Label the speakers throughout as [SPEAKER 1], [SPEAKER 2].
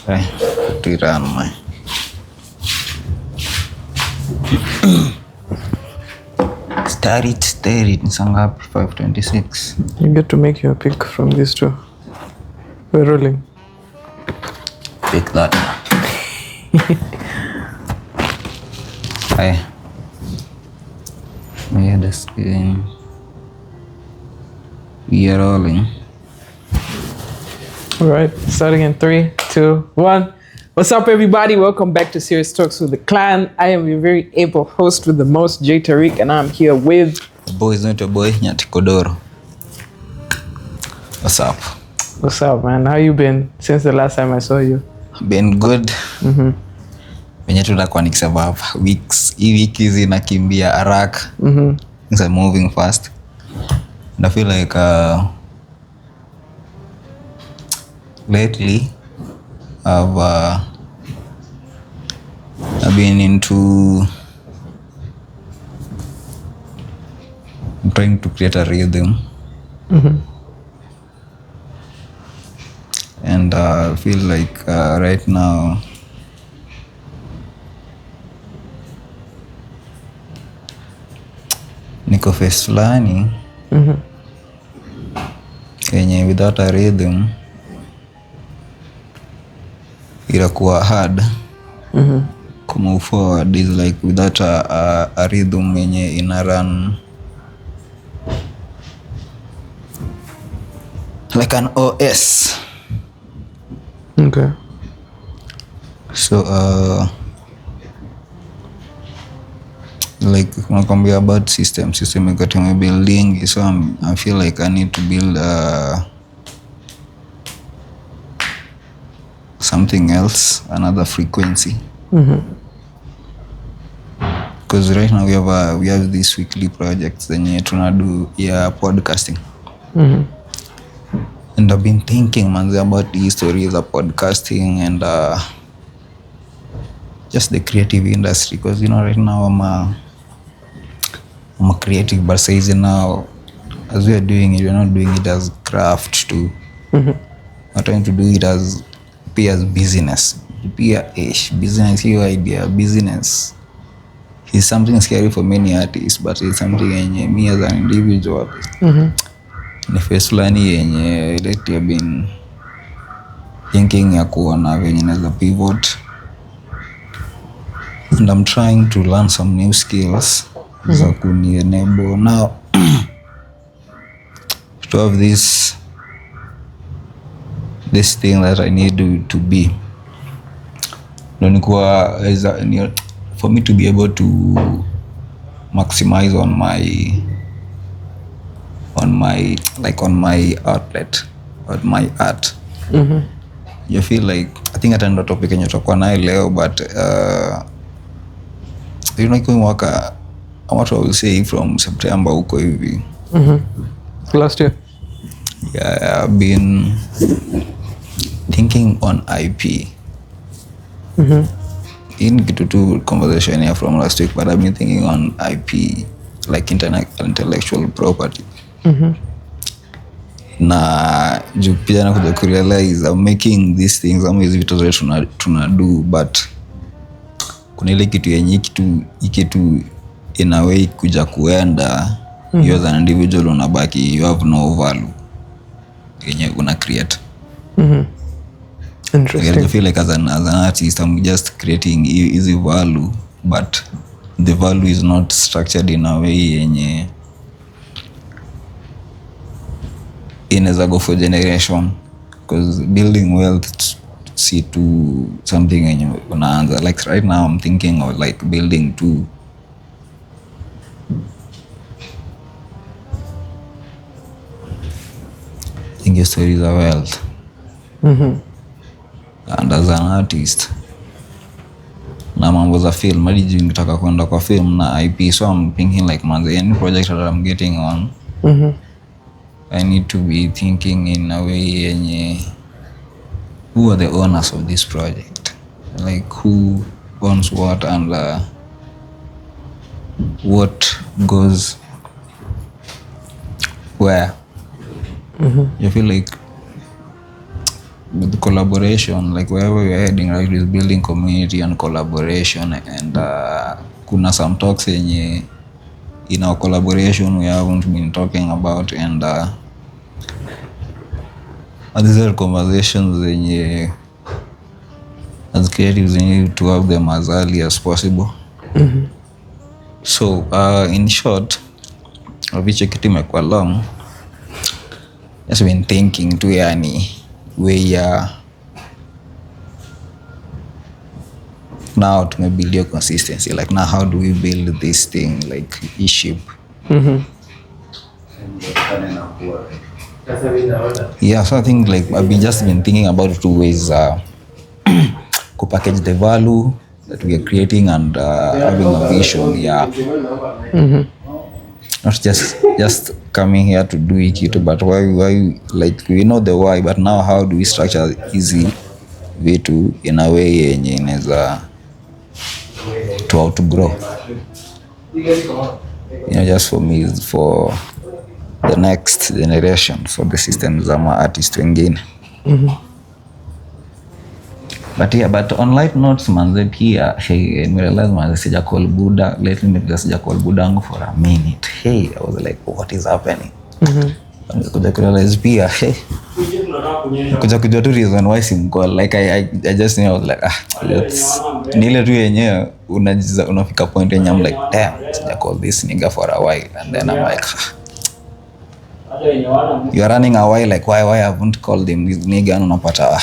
[SPEAKER 1] to run my Tarrique ni saa ngapi? 5:26.
[SPEAKER 2] You get to make your pick from these two. We're rolling.
[SPEAKER 1] Pick that. Hi. We are just kidding. We are rolling.
[SPEAKER 2] Alright, starting in 3, 2, 1. What's up, everybody? Welcome back to Serious Talks with the Klan. I am your very able host with the most, Tarrique, and I'm here with...
[SPEAKER 1] The boy is not your boy, Nyati Kodoro. What's up?
[SPEAKER 2] What's up, man? How you been since the last time I saw you?
[SPEAKER 1] Been good. Venye tunakuwa nikisema hapa hii wiki hizi nakimbia haraka. Things are moving fast. And I feel like lately I've been into trying to create a rhythm. And I feel like right now niko face fulani yenye without a rhythm itakuwa hard to move forward. Is like without a rhythm yenye ina run like an OS.
[SPEAKER 2] Okay.
[SPEAKER 1] So like unakwambia about system iko building, so I feel like I need to build something else, another frequency. Because right now we have these weekly projects zenye tunadu ya podcasting. And I've been thinking manzi about the history of the podcasting and just the creative industry, because you know right now I'm a creative, but says now as we are doing it, we're not doing it as craft too. We're trying to do it as business. Business, your idea, business is something scary for many artists, but it's something yenye me as an individual ni face fulani yenye lately I've been thinking ya kuona venye naweza pivot, and I'm trying to learn some new skills za kuni enable now to have this thing that I need to be. For me to be able to maximize on my outlet, on my art. You feel like I think atanda topic yenye tutakuwa nayo leo, but you know going waka what I will say from September huko hivi.
[SPEAKER 2] Last year.
[SPEAKER 1] Yeah, I've been thinking on IP. In kitu tu conversation here from last week, but I've been thinking on IP, like intellectual property. Na juu pia nakuja kurealize I'm making these things, I'm hizi vitu zote tunadu, but kuna ile kitu yenye kitu in a way kuja kuenda you as an individual unabaki, you have no value yenye una create.
[SPEAKER 2] Interesting.
[SPEAKER 1] I feel like as an artist I'm just creating easy value, but the value is not structured in a way yenye inaweza go for generation, because building wealth see to something yenye unaanza. Like right now I'm thinking of like building to think stories of wealth. And as an artist na mambo za film, hadi juu nitaka kwenda kwa film na IP, so I'm thinking like any project that I'm getting on, I need to be thinking in a way yenye who are the owners of this project, like who owns what and what goes where. You feel like with collaboration, like wherever we're heading, right, is building community and collaboration, and kuna some talks in our collaboration we haven't been talking about, and these are conversations as creatives we need to have them as early as possible. So in short, vichekiti imekuwa long, just been thinking tu yani where now to build your consistency, like now how do we build this thing, like e-ship. Yeah, so I think like I've just been thinking about 2 ways to package the value that we are creating and having a vision. Not just coming here to do it, but why like we know the why, but now how do we structure easy vitu in a way yenye inaweza to how to grow, just for me, for the next generation, for the systems ama artist wengine. But on light notes manze pia nimerealize manze sija call Buddha lately, sija call Buddha wangu for a minute. I was like, what is happening? Kuja kurealize pia kuja kujua tu reason why simcall, like I just knew, I was like ni ile tu yenyewe unafika point yenye I'm like damn, sija call this nigga for a while, and then I'm like you are running a while, like why I haven't called him this nigga, and unapata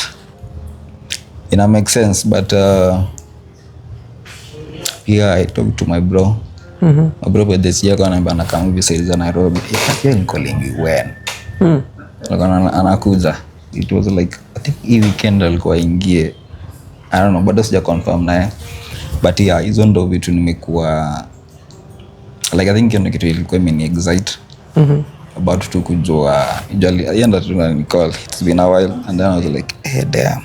[SPEAKER 1] it makes sense. But I talked to my bro. My bro with this year gonna bana kama hivi sasa Nairobi. You're calling me when? Anakuja. It was like I think hii weekend alikuwa ingie. I don't know, but sija confirm naye. But hizo ndo vitu nimekuwa like I think ndio kitu ilikuwa imeni excite. About to kujua usually yenda tu na call. It's been a while, and then I was like, hey damn.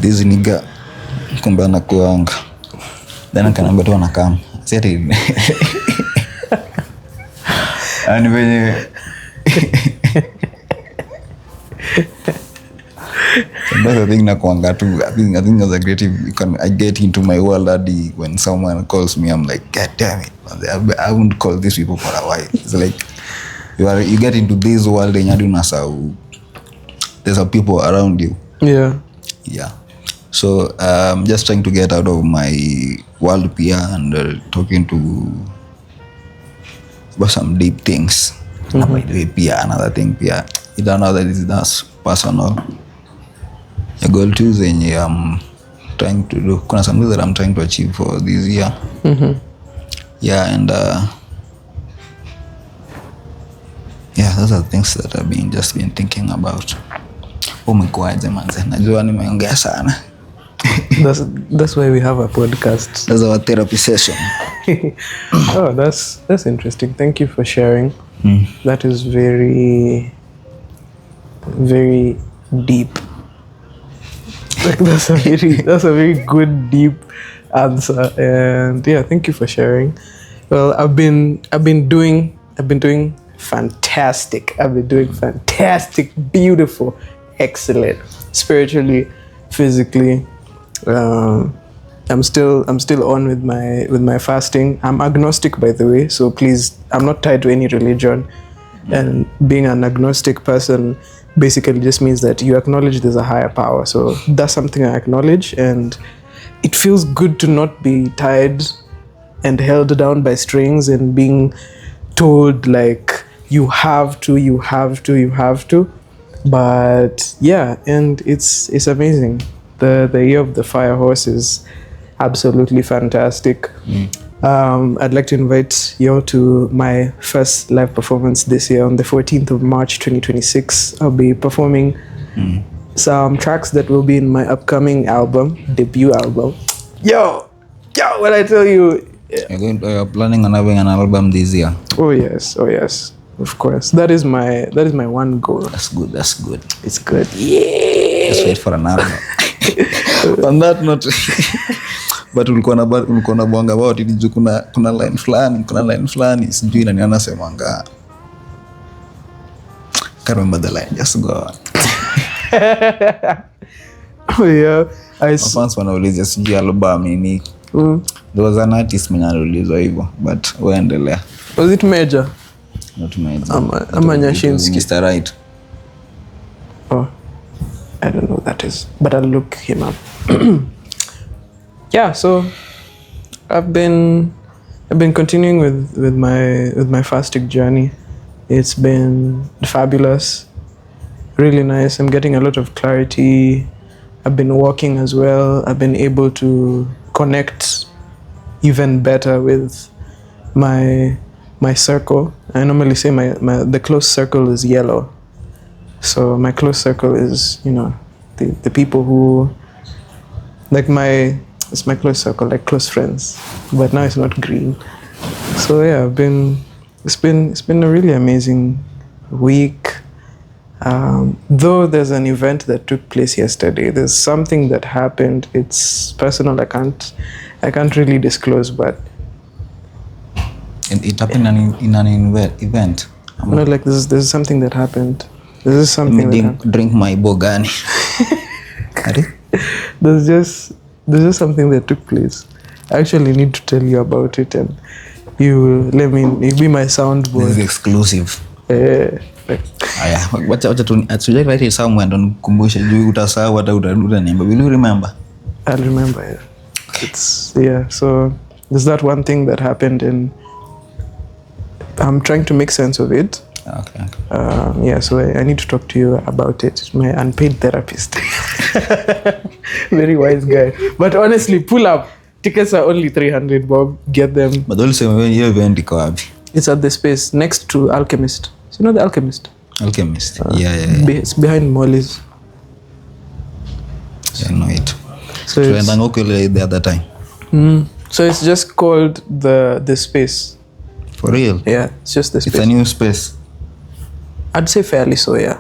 [SPEAKER 1] This nigga kumbe anakuanga, then akaniambia tu anakam seti ani venye that's the thing nakuanga tu. I think as a creative I get into my world daddy when someone calls me, I'm like god damn it, I won't call these people for a while. It's like you get into this world and you know there's a people around you. Yeah. So I'm just trying to get out of my world peer and talking to about some deep things. By the way, peer, another thing, peer. You don't know that that's personal. The goal too is I'm trying to do. Kuna something that I'm trying to achieve for this year. Yeah, and those are things that I've just been thinking about. Umekuaje manze? Najua nimeongea sana.
[SPEAKER 2] That's why we have a podcast.
[SPEAKER 1] That's our therapy session.
[SPEAKER 2] Oh, that's interesting. Thank you for sharing. That is very, very deep. Like that's a very good deep answer. And thank you for sharing. Well, I've been doing fantastic. I've been doing fantastic, beautiful, excellent, spiritually, physically. I'm still on with my fasting. I'm agnostic, by the way, so please, I'm not tied to any religion. And being an agnostic person basically just means that you acknowledge there's a higher power. So that's something I acknowledge, and it feels good to not be tied and held down by strings and being told like you have to. But and it's amazing. The year of the fire horse is absolutely fantastic. I'd like to invite you to my first live performance this year on the 14th of March 2026. I'll be performing some tracks that will be in my upcoming debut album. Yo, what I tell you.
[SPEAKER 1] You're planning on having an album this year?
[SPEAKER 2] Oh yes, of course. That is my one goal.
[SPEAKER 1] That's good.
[SPEAKER 2] It's good. Yeah.
[SPEAKER 1] Just wait for an album. On that note, but ulikuwa na bonga about it, kuna line fulani sijui nani anasemanga Can't remember the line. Just go on.
[SPEAKER 2] Oh, yeah.
[SPEAKER 1] Once wanauliza sijui album nini. There was an artist mwenye aliulizwa hivyo, but waendelea.
[SPEAKER 2] Was it Major?
[SPEAKER 1] Not Major.
[SPEAKER 2] Ama Nyashinsky.
[SPEAKER 1] Mr. Right.
[SPEAKER 2] Oh, I don't know who that is, but I'll look him up. Yeah, so I've been continuing with my fasting journey. It's been fabulous, really nice. I'm getting a lot of clarity. I've been walking as well. I've been able to connect even better with my circle. I normally say the close circle is yellow. So my close circle is, the people who, like it's my close circle, like close friends. But now it's not green. So yeah, it's been a really amazing week. Though there's an event that took place yesterday, there's something that happened. It's personal. I can't really disclose, but
[SPEAKER 1] and it happened in an event.
[SPEAKER 2] No, like there's something that happened. This is something that happened.
[SPEAKER 1] Drink my bogani.
[SPEAKER 2] There's just something that took place. I actually need to tell you about it, and you be my soundboard.
[SPEAKER 1] This is exclusive. Aya, wacha write it somewhere ndo nikukumbushe juu utasahau hata utaniambia. Will you remember?
[SPEAKER 2] I'll remember, yeah. So there's that one thing that happened, and I'm trying to make sense of it.
[SPEAKER 1] Okay.
[SPEAKER 2] So I need to talk to you about it. My unpaid therapist. Very wise guy. But honestly, pull up. Tickets are only 300 bob. Get them.
[SPEAKER 1] But also when you event iko wapi?
[SPEAKER 2] It's at the space next to Alchemist. So you know the Alchemist?
[SPEAKER 1] Alchemist. Yeah.
[SPEAKER 2] It's behind Molly's.
[SPEAKER 1] I know it.
[SPEAKER 2] So
[SPEAKER 1] it's the other time.
[SPEAKER 2] So it's just called the space.
[SPEAKER 1] For real?
[SPEAKER 2] Yeah, it's just the space.
[SPEAKER 1] It's a new space.
[SPEAKER 2] I'd say fairly so, yeah.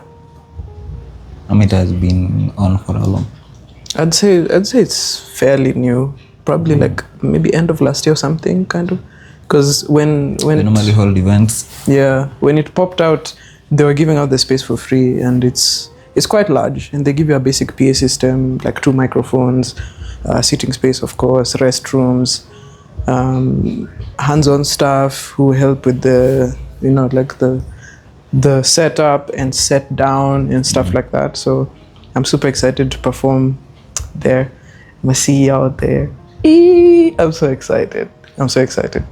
[SPEAKER 1] It has been on for how long?
[SPEAKER 2] I'd say it's fairly new. Probably like maybe end of last year or something, kind of. Because when
[SPEAKER 1] they normally hold events.
[SPEAKER 2] Yeah, when it popped out, they were giving out the space for free, and it's quite large, and they give you a basic PA system, like 2 microphones, seating space, of course, restrooms, hands-on staff who help with the the setup and set down and stuff like that. So I'm super excited to perform there. I'm gonna see you out there. I'm so excited.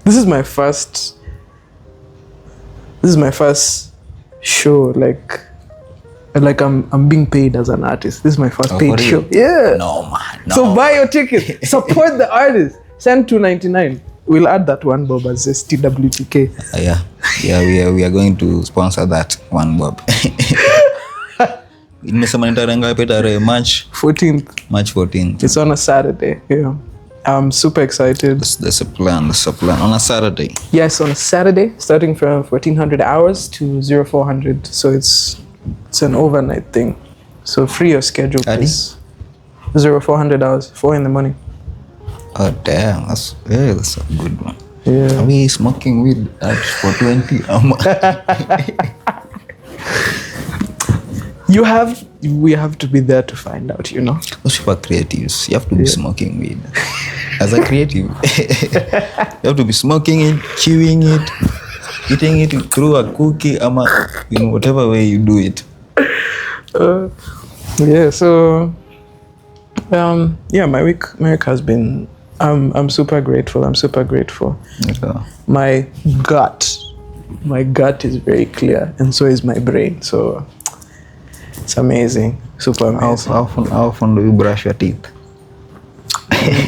[SPEAKER 2] This is my first show, like I'm being paid as an artist. This is my first paid show. Yeah.
[SPEAKER 1] No man. No.
[SPEAKER 2] So buy your ticket. Support the artist. Send $2.99. We'll add that one bob as STWTK.
[SPEAKER 1] Yeah, we are going to sponsor that one bob. March 14th.
[SPEAKER 2] It's on a Saturday. Yeah. I'm super excited.
[SPEAKER 1] There's a plan. On a Saturday.
[SPEAKER 2] Yes, on a Saturday, starting from 1400 hours to 0400. So it's an overnight thing. So free your schedule, please. 0400 hours, 4 in the morning.
[SPEAKER 1] Oh damn, that's a good one.
[SPEAKER 2] Yeah.
[SPEAKER 1] Are we smoking weed at 420?
[SPEAKER 2] We have to be there to find out,
[SPEAKER 1] Those people are creatives. You have to be smoking weed. As a creative, you have to be smoking it, chewing it, eating it through a cookie, whatever way you do it.
[SPEAKER 2] So my week has been. I'm super grateful.
[SPEAKER 1] Okay.
[SPEAKER 2] My gut is very clear, and so is my brain. So it's amazing, super amazing.
[SPEAKER 1] How often do you brush your teeth?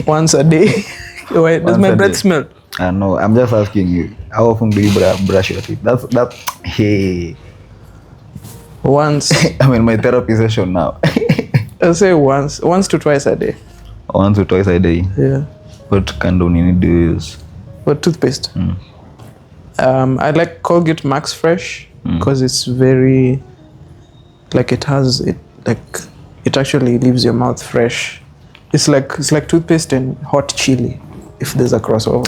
[SPEAKER 2] Once a day. Why does my breath smell?
[SPEAKER 1] I know. I'm just asking you. How often do you brush your teeth? Hey.
[SPEAKER 2] Once.
[SPEAKER 1] I'm in my therapy session now.
[SPEAKER 2] I'll say once to twice a day.
[SPEAKER 1] Once or twice a day.
[SPEAKER 2] Yeah.
[SPEAKER 1] What kind of need do you use?
[SPEAKER 2] What toothpaste? I like Colgate Max Fresh because it's very it actually leaves your mouth fresh. It's like toothpaste and hot chili, if there's a crossover.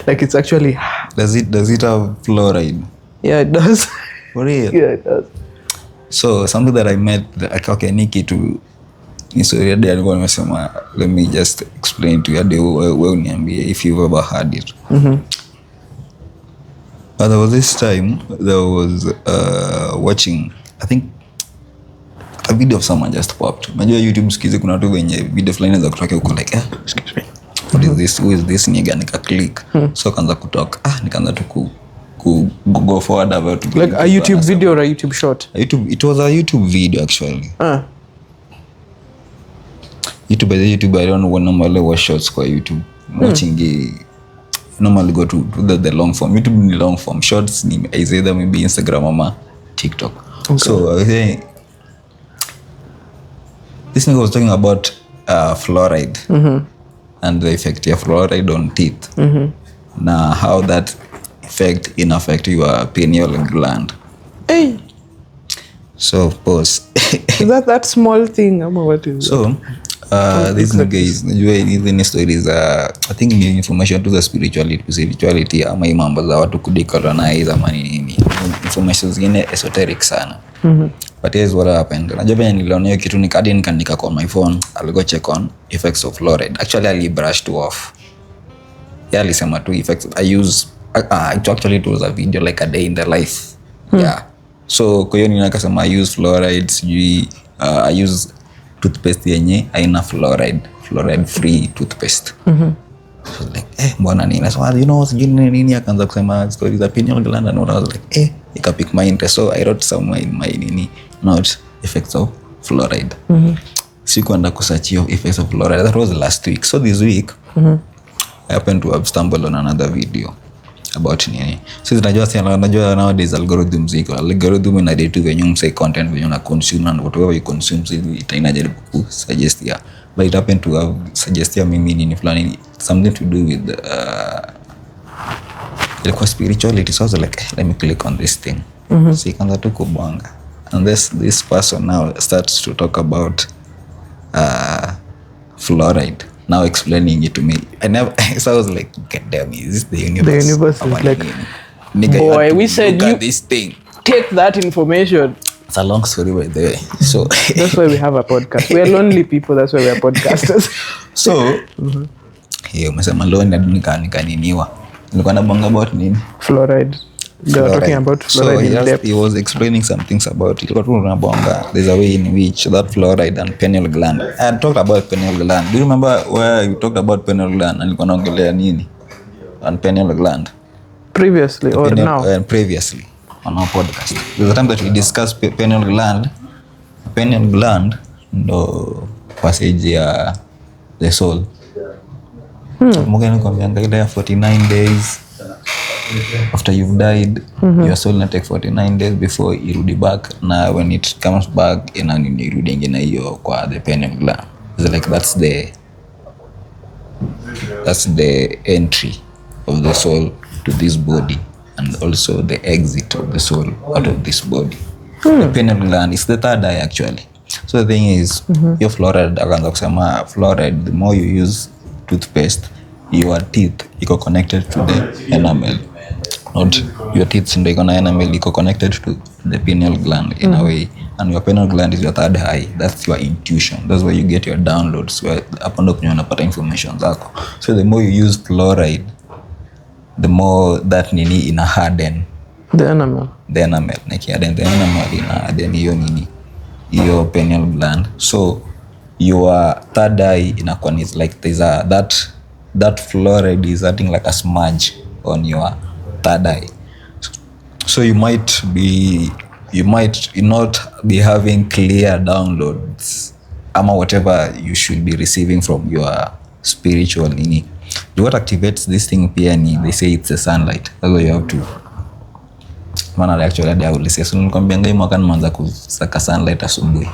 [SPEAKER 1] It's actually. Does it have fluoride?
[SPEAKER 2] Yeah, it does.
[SPEAKER 1] For real.
[SPEAKER 2] Yeah, it does.
[SPEAKER 1] So something that I met, okay, Nikki to so hadi alikuwa nimesema let me just explain to you hadi wewe uniambie if you've ever heard it. But there was this time there was watching, I think a video of someone just popped. Unajua YouTube sikizi kuna watu wenye video fulani za kutoka huko like excuse me, what is this, who is this, nigga, nika click. So kaanza kutoka nikaanza tu go forward about
[SPEAKER 2] like a YouTube video or a YouTube short.
[SPEAKER 1] It was a YouTube video actually. YouTube, I don't know when normally watch shorts kwa YouTube. Watching normally go to the long form. YouTube ni long form. Shorts ni either maybe Instagram or TikTok.
[SPEAKER 2] Okay.
[SPEAKER 1] So I was saying, this nigga was talking about fluoride and the effect of fluoride on teeth. Now how that effect affect your pineal gland.
[SPEAKER 2] Hey.
[SPEAKER 1] So pause.
[SPEAKER 2] Is that small thing? What is
[SPEAKER 1] so this nigga is even stories I think ni information to the spirituality ama mambo za watu kudecolonize ama nini, information zingine esoteric sana. But here's what happened. Najua venye niliona hiyo kitu nikaandika kwa my phone. I'll go check on effects of fluoride. Actually I brushed off. Yeah, alisema tu effects I use it was a video like a day in the life. Yeah. So kwa hiyo nikasema I use fluoride, I use toothpaste yenye haina fluoride free toothpaste. So like mbona nini, so you know nini, akaanza kusema stories za pineal gland and I was like ikapick my interest, so I wrote somewhere in my notes effects of fluoride. Sikuenda kusearch hiyo effects of fluoride. That was last week. So this week I happened to have stumbled on another video about nini. So najua nowadays algorithm ina date venye msay content venye una consume and whatever you consume, so inajaribu ku suggest ya, but it happened to have suggest ya mimi nini fulani, something to do with ilikuwa spirituality. So I was like let me click on this thing. So ikaanza tu kubonga and this person now starts to talk about fluoride, now explaining it to me. So I was like, God damn, is this the universe?
[SPEAKER 2] The universe is like,
[SPEAKER 1] nigga,
[SPEAKER 2] boy, we said
[SPEAKER 1] look
[SPEAKER 2] you
[SPEAKER 1] at this thing.
[SPEAKER 2] Take that information.
[SPEAKER 1] It's a long story by the way. So
[SPEAKER 2] that's why we have a podcast. We are lonely people. That's why we are podcasters.
[SPEAKER 1] So umesema lonely nikaniniwa. Nilikuwa nabonga about nini?
[SPEAKER 2] Fluoride. They were talking about fluoride in depth.
[SPEAKER 1] He was explaining some things about it. There's a way in which that fluoride and pineal gland. I had talked about pineal gland. Do you remember where you talked about pineal gland? And nilikuwa naongelea nini on pineal gland?
[SPEAKER 2] Previously or now?
[SPEAKER 1] Previously on our podcast. There's a time that we discussed pineal gland. Pineal gland ndo passage ya the soul. Mugeni kwambianga ile ya 49 days after you've died, your soul na take 49 days before irudi back, na when it comes back irudi ingine hiyo kwa the pineal gland. It's like that's the entry of the soul to this body and also the exit of the soul out of this body. The pineal gland is the third eye actually. So the thing is your fluoride, akaanza kusema fluoride, the more you use toothpaste, your teeth iko connected to the enamel. Not your teeth ndio iko na enamel, iko connected to the pineal gland in a way, and your pineal gland is your third eye. That's your intuition. That's where you get your downloads, where hapo ndo unapata information zako. So the more you use fluoride, the more that nini ina harden the enamel like harden the enamel ina harden hiyo nini hiyo pineal gland. So your third eye inakuwa is like there's that fluoride is acting like a smudge on your third eye. So you might not be having clear downloads ama whatever you should be receiving from your spiritual nini. What activates this thing pia ni, they say it's the sunlight. That's why you have to maana actually I will say so nikwambia ngai mwaka nimeanza kusaka sunlight asubuhi.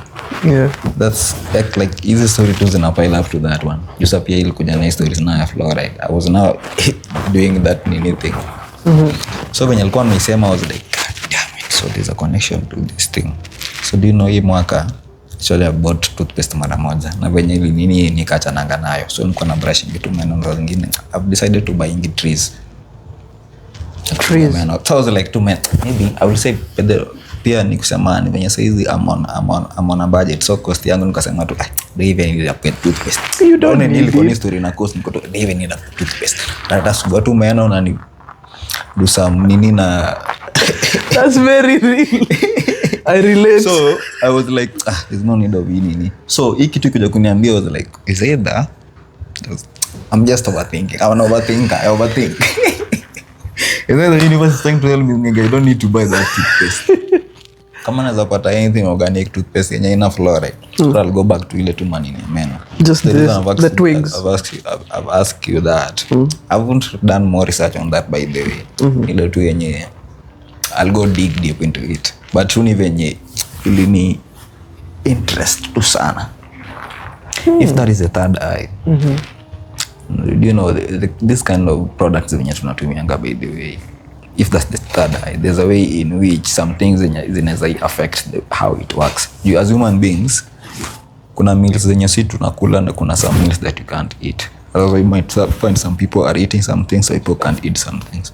[SPEAKER 2] Yeah,
[SPEAKER 1] that's like easy story to zina pile up to that one. Just pia ilikuja na stories na fluoride. I was now doing that nini thing. So when alikuwa amesema I was like God damn it, so there's a connection to this thing. So do you know hii mwaka actually I bought toothpaste mara moja na venye ili nini nikachananga nayo, so niko na brushing vitu meno zingine. I've decided to buy trees.
[SPEAKER 2] Crazy.
[SPEAKER 1] meno. So I was like two men. Maybe I will say pia ni kusema ni venye saizi I'm on a budget, so cost yangu nikasema tu do even need a toothpaste.
[SPEAKER 2] You don't need
[SPEAKER 1] it. Story na cost niko do even need a toothpaste. Hata sugua tu meno na ni do some nini na
[SPEAKER 2] that's very real. I relate.
[SPEAKER 1] So I was like there's no need of nini. So hii kitu kuja kuniambia was like is either I'm just overthinking. I'm an overthinker. I overthink. Is that the universe is trying to tell me, nigga, you don't need to buy that toothpaste. Kama naweza pata anything organic toothpaste yenye ina fluoride, I'll go back to ile tu manini meno.
[SPEAKER 2] Just the twigs.
[SPEAKER 1] I've asked you that. I haven't done more research on that, by the way. Ile tu yenye I'll go dig deep into it. But tu ni venye ili ni interest tu sana. If that is a third eye. Do you know this kind of products venye tunatumianga, by the way, if that's the third eye, there's a way in which some things zinaweza affect how it works. You as human beings, kuna meals zenye si tunakula na kuna some meals that you can't eat. Otherwise you might find some people are eating some things, so people can't eat some things.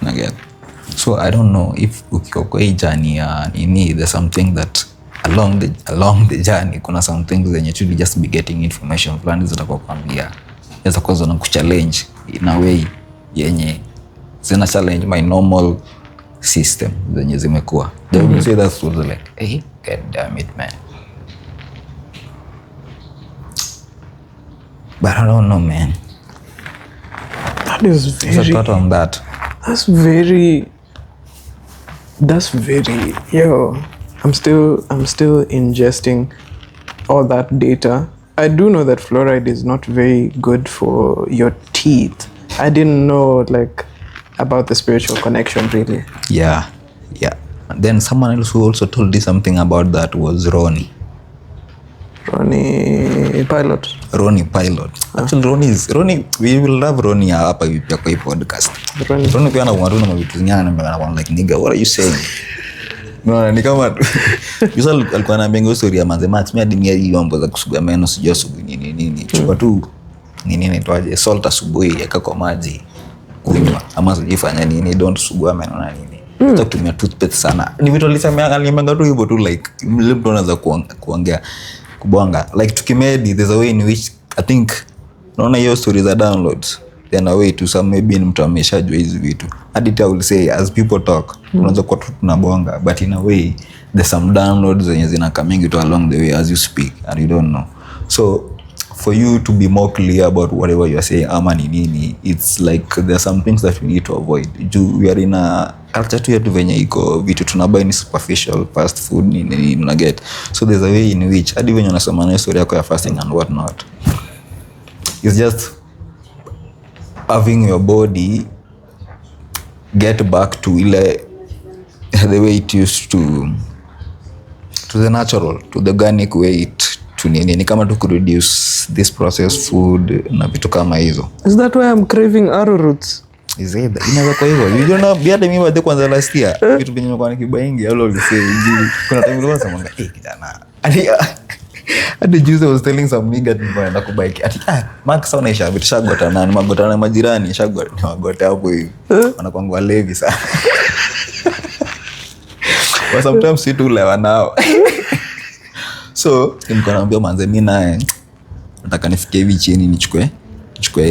[SPEAKER 1] Again. So I don't know if ukiwa kwa hii journey ya nini, there's something that along the journey kuna some things zenye you should just be getting information fulani zitakuwa kwambia inaweza kuwa zina kuchallenge in a way yenye zina challenge my normal system zenye zimekuwa. They will say that was like hey god damn it man, but I don't know man.
[SPEAKER 2] That is very
[SPEAKER 1] thought on that.
[SPEAKER 2] That's very yo. I'm still ingesting all that data. I do know that fluoride is not very good for your teeth. I didn't know like about the spiritual connection really.
[SPEAKER 1] Yeah. And then someone else who also told you something about that was Ronnie Pilot. Actually we will love Ronnie hapa pia kwa hii podcast. Ronnie pia anakuwa na vitu zingine na like nigga what are you saying? No, ni kama yusa alikuwa ananiambia story ya manze Max, mimi adimia hii mambo za kusugua meno sijui sugu nini. Chukua tu nini inaitwaje salt asubuhi yaka kwa maji kunywa ama sijifanya nini, don't sugua meno na nini. Kutumia toothpaste sana. Ni vitu alisemanga tu hivyo tu like mtu anaweza kuongea kubonga like tukimedi there's a way in which I think naona hiyo stories za downloads then a way to some maybe mtu ameshajua hizi vitu. Hadi I will say as people talk unaweza kuwa tunabonga but in a way there's some downloads zenye zina coming to along the way as you speak and you don't know. So for you to be more clear about whatever you are saying ama nini, it's like there are some things that we need to avoid. We are in a culture tu yetu venye iko vitu tunabuy ni superficial fast food nini una get. So there's a way in which hadi venye unasoma na story yako ya fasting and what not, it's just having your body get back to the way it used to the natural, to the organic way it to nini kama to reduce this processed food na vitu kama hizo.
[SPEAKER 2] Is that why I'm craving arrowroots?
[SPEAKER 1] Is it? Inaweza kwa hivyo. You don't know biada mimi bado kwanza last year. Vitu venye nimekuwa nikibaingi all of say kuna time nilikuwa nasema kijana. Hadi juzi I was telling some nigga nilikuwa kubike. Max sana isha vitu shagota na magota na majirani shagota ni magota hapo hivi. Wanakuangua levi sana. But sometimes si tu lewa nao. So nilikuwa naambia manze mimi naye nataka nifikie hivi chini nichukue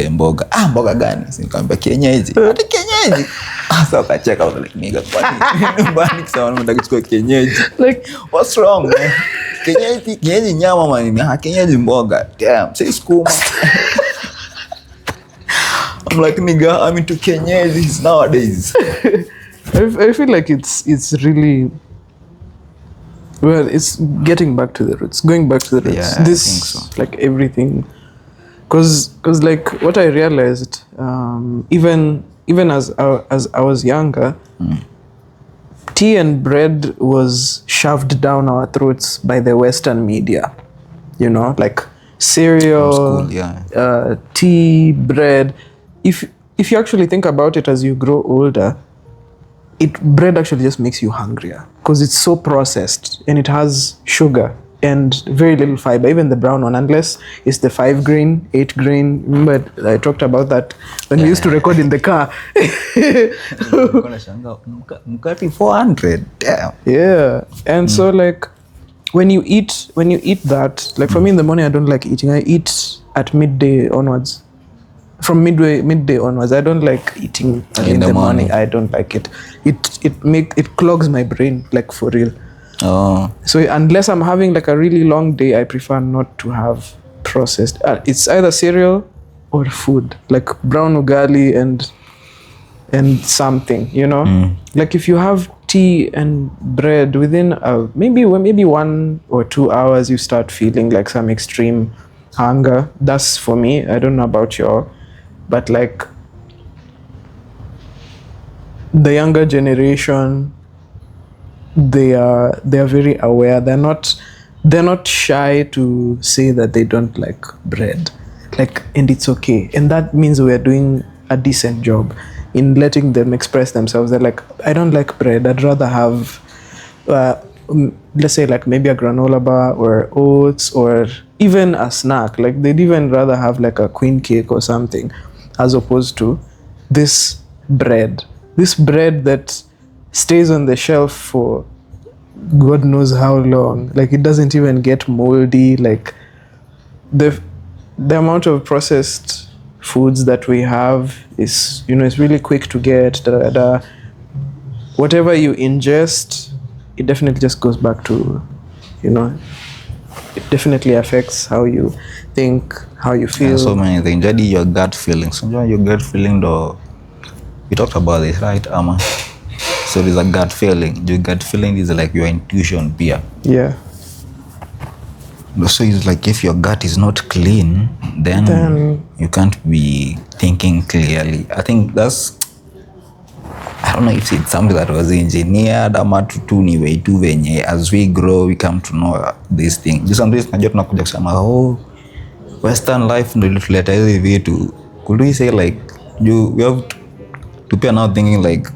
[SPEAKER 1] mboga. Mboga gani? Nikamwambia kienyeji. Ati kienyeji. Sasa akacheka like nigga kwani sawa nataka kuchukua kienyeji. Like what's wrong man? Kienyeji nyama manini? Kienyeji mboga. Damn, say skuma. I'm like nigga, I'm into kienyeji nowadays.
[SPEAKER 2] I feel like it's really well, it's getting back to the roots. Going back to the roots.
[SPEAKER 1] Yeah,
[SPEAKER 2] this
[SPEAKER 1] I think so.
[SPEAKER 2] like everything. Cause like what I realized, even as I was younger, tea and bread was shoved down our throats by the Western media. You know, like cereal,
[SPEAKER 1] school,
[SPEAKER 2] tea, bread. If you actually think about it, as you grow older, bread actually just makes you hungrier because it's so processed and it has sugar and very little fiber, even the brown one, unless it's the 5 grain, 8 grain. Remember, I talked about that when we used to record in the car.
[SPEAKER 1] Mkati 400, damn.
[SPEAKER 2] Yeah, and so like when you eat that, like for me in the morning, I don't like eating. I eat at midday onwards. From midday onwards, I don't like eating in the morning. I don't like it. It clogs my brain, like for real.
[SPEAKER 1] Oh.
[SPEAKER 2] So unless I'm having like a really long day, I prefer not to have processed. It's either cereal or food, like brown ugali and something, you know. Like if you have tea and bread within maybe 1 or 2 hours, you start feeling like some extreme hunger. That's for me. I don't know about y'all, but like the younger generation, they are very aware. They're not shy to say that they don't like bread, like, and it's okay, and that means we're doing a decent job in letting them express themselves. They're like, I don't like bread, I'd rather have let's say like maybe a granola bar or oats or even a snack. Like they'd even rather have like a queen cake or something as opposed to this bread that stays on the shelf for God knows how long. Like it doesn't even get moldy. Like the amount of processed foods that we have is, it's really quick to get. Whatever you ingest, it definitely just goes back to, it definitely affects how you think, how you feel.
[SPEAKER 1] Yeah, so many things. Jadi your gut feeling. So your gut feeling though, we talked about this, right, Ama? So there's a gut feeling. Your gut feeling is like your intuition peer.
[SPEAKER 2] Yeah.
[SPEAKER 1] So it's like if your gut is not clean, then you can't be thinking clearly. I think that's, I don't know if it's something that was engineered ama tu ni way tu venye as we grow we come to know this thing. Just sometimes najua tunakuja kusema Western life ndio ilituleta hizi vitu. Could we say like we have to be now thinking like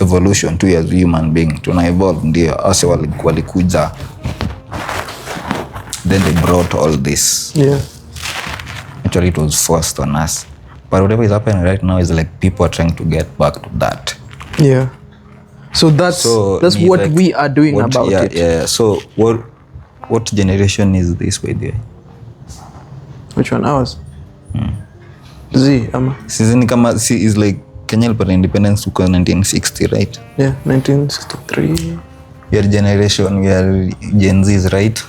[SPEAKER 1] evolution as human being tuna evolve ndio ase walikuja, then they brought all this.
[SPEAKER 2] Yeah.
[SPEAKER 1] Actually it was forced on us, but whatever is happening right now is like people are trying to get back to that.
[SPEAKER 2] Yeah. So that's what like, we are doing about it.
[SPEAKER 1] Yeah. So what generation is this way there?
[SPEAKER 2] Which one? Ours? Z.
[SPEAKER 1] Season kama is like Kenya ilipata independence tuko 1960, right?
[SPEAKER 2] Yeah, 1963.
[SPEAKER 1] Your generation, we are Gen Zs, right?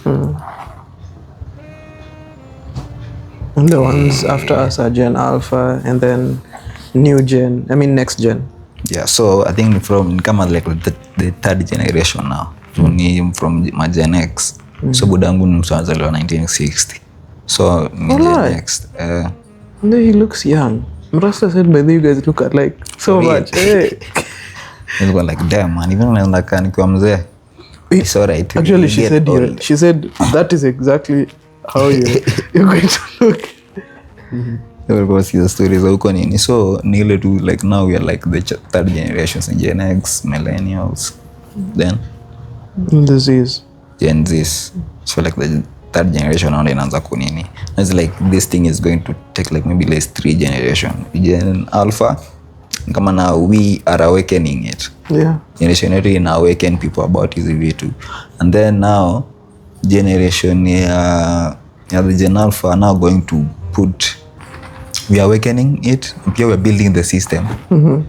[SPEAKER 2] And the ones after us are Gen Alpha and then next gen.
[SPEAKER 1] Yeah, so I think from kama like the third generation now. So ni from my Gen X. So budangu ni msazaliwa 1960. So ni Gen X.
[SPEAKER 2] No, he looks young. Mrasta said, by the way, you guys look at like so much. Hey.
[SPEAKER 1] It's like, damn man, even when like nikiwa mzee. It's alright.
[SPEAKER 2] Actually, she said that is exactly how you're going to look.
[SPEAKER 1] Everybody see the stories huko nini. So ni ile tu like now we are like the third generations in Gen X, millennials, then
[SPEAKER 2] the Z's,
[SPEAKER 1] Gen Z's. So like the third generation now inaanza kunini. It's like this thing is going to take like maybe less 3 generation. Gen Alpha, kama now we are awakening it.
[SPEAKER 2] Yeah.
[SPEAKER 1] Generation yetu ina awaken people about hizi vitu. And then now generation the Gen Alpha are now going to put, we are awakening it, pia we are building the system.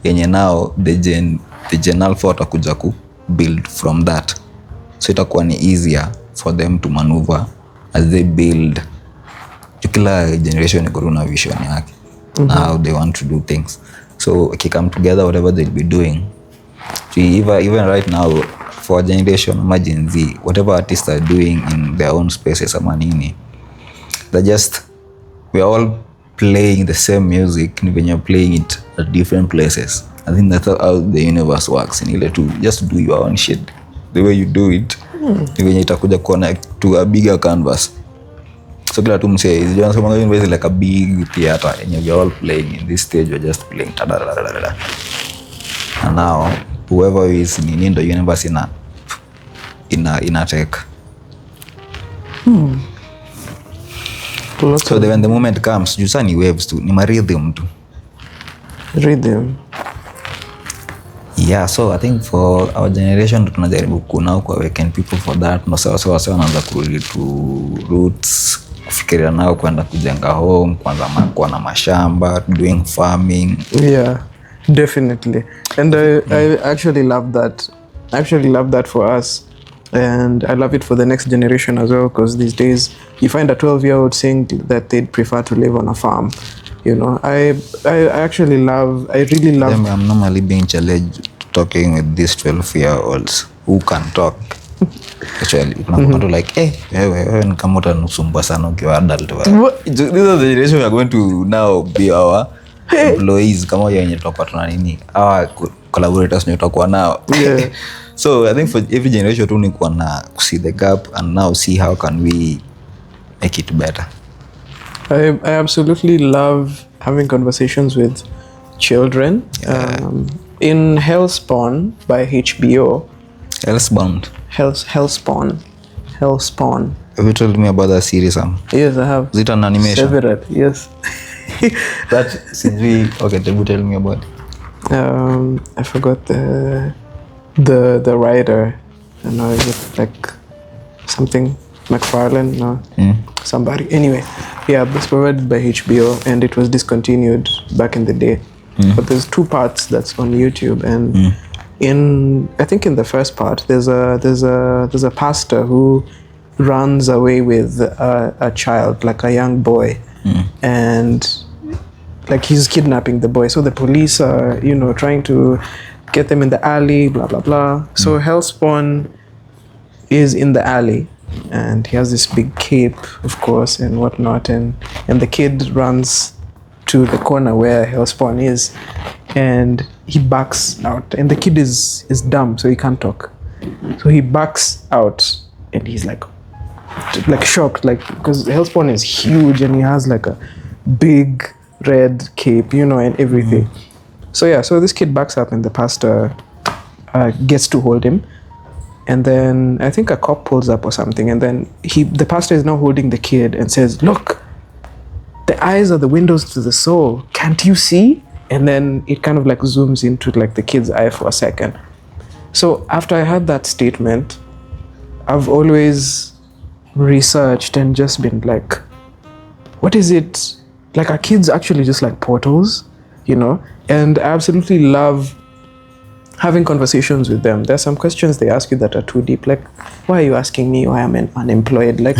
[SPEAKER 1] Yenye now the Gen Alpha watakuja ku build from that. So itakuwa ni easier for them to maneuver as they build. Kila generation iko na vision yake. How they want to do things. So come together, whatever they'll be doing. So even right now, for a generation, imagine Z, whatever artists are doing in their own spaces, we're all playing the same music, when you're playing it at different places. I think that's how the universe works. In order to just do your own shit the way you do it, when you itakuja connect to a bigger canvas. So kila tu mse is just like a big theater, and you're all playing in this stage. You're just playing. And now whoever is in the universe in a tech. So when the moment comes, you say ni waves tu, ni rhythm tu.
[SPEAKER 2] Rhythm.
[SPEAKER 1] Yeah, so I think for our generation tunajaribu kunao kwa awaken people for that. No sawa wanaanza kurudi to roots, kufikiria nao kwenda kujenga home, kwanza kuwa na mashamba, doing farming.
[SPEAKER 2] Yeah, definitely. And I actually love that. I actually love that for us. And I love it for the next generation as well, because these days you find a 12-year-old saying that they'd prefer to live on a farm. You know, I really love
[SPEAKER 1] them. I'm normally being challenged talking with these 12-year-olds who can talk. Actually, like, wewe ni kama utanusumbua sana ukiwa adult. These are the generation we are going to now be our employees, kama yenye tutakuwa tuna nini, our collaborators wenye tutakuwa nao.
[SPEAKER 2] Yeah.
[SPEAKER 1] So I think for every generation tu ni kuwa na see the gap and now see how can we make it better.
[SPEAKER 2] I absolutely love having conversations with children. In Hellspawn by HBO.
[SPEAKER 1] Hellspawn.
[SPEAKER 2] Hellspawn.
[SPEAKER 1] Have you told me about that series?
[SPEAKER 2] Yes, I have.
[SPEAKER 1] Is it an animation?
[SPEAKER 2] Several, yes.
[SPEAKER 1] That since okay, tell me about it.
[SPEAKER 2] I forgot the writer. I know, is it like something McFarlane? No, somebody. Anyway, yeah, it was provided by HBO and it was discontinued back in the day. But there's 2 parts that's on YouTube, and I think in the first part there's a pastor who runs away with a child, like a young boy, and like he's kidnapping the boy. So the police are trying to get them in the alley, blah blah blah. So Hellspawn is in the alley, and he has this big cape, of course, and whatnot, and the kid runs to the corner where Hellspawn is, and he backs out, and the kid is dumb, so he can't talk. So he backs out, and he's like shocked, like, because Hellspawn is huge and he has like a big red cape, and everything. So this kid backs up, and the pastor gets to hold him, and then I think a cop pulls up or something, and then the pastor is now holding the kid and says, "Look, the eyes are the windows to the soul. Can't you see?" And then it kind of like zooms into like the kid's eye for a second. So after I heard that statement, I've always researched and just been like, what is it? Like, are kids actually just like portals? And I absolutely love having conversations with them. There's some questions they ask you that are too deep. Like, why are you asking me why I'm unemployed? Like,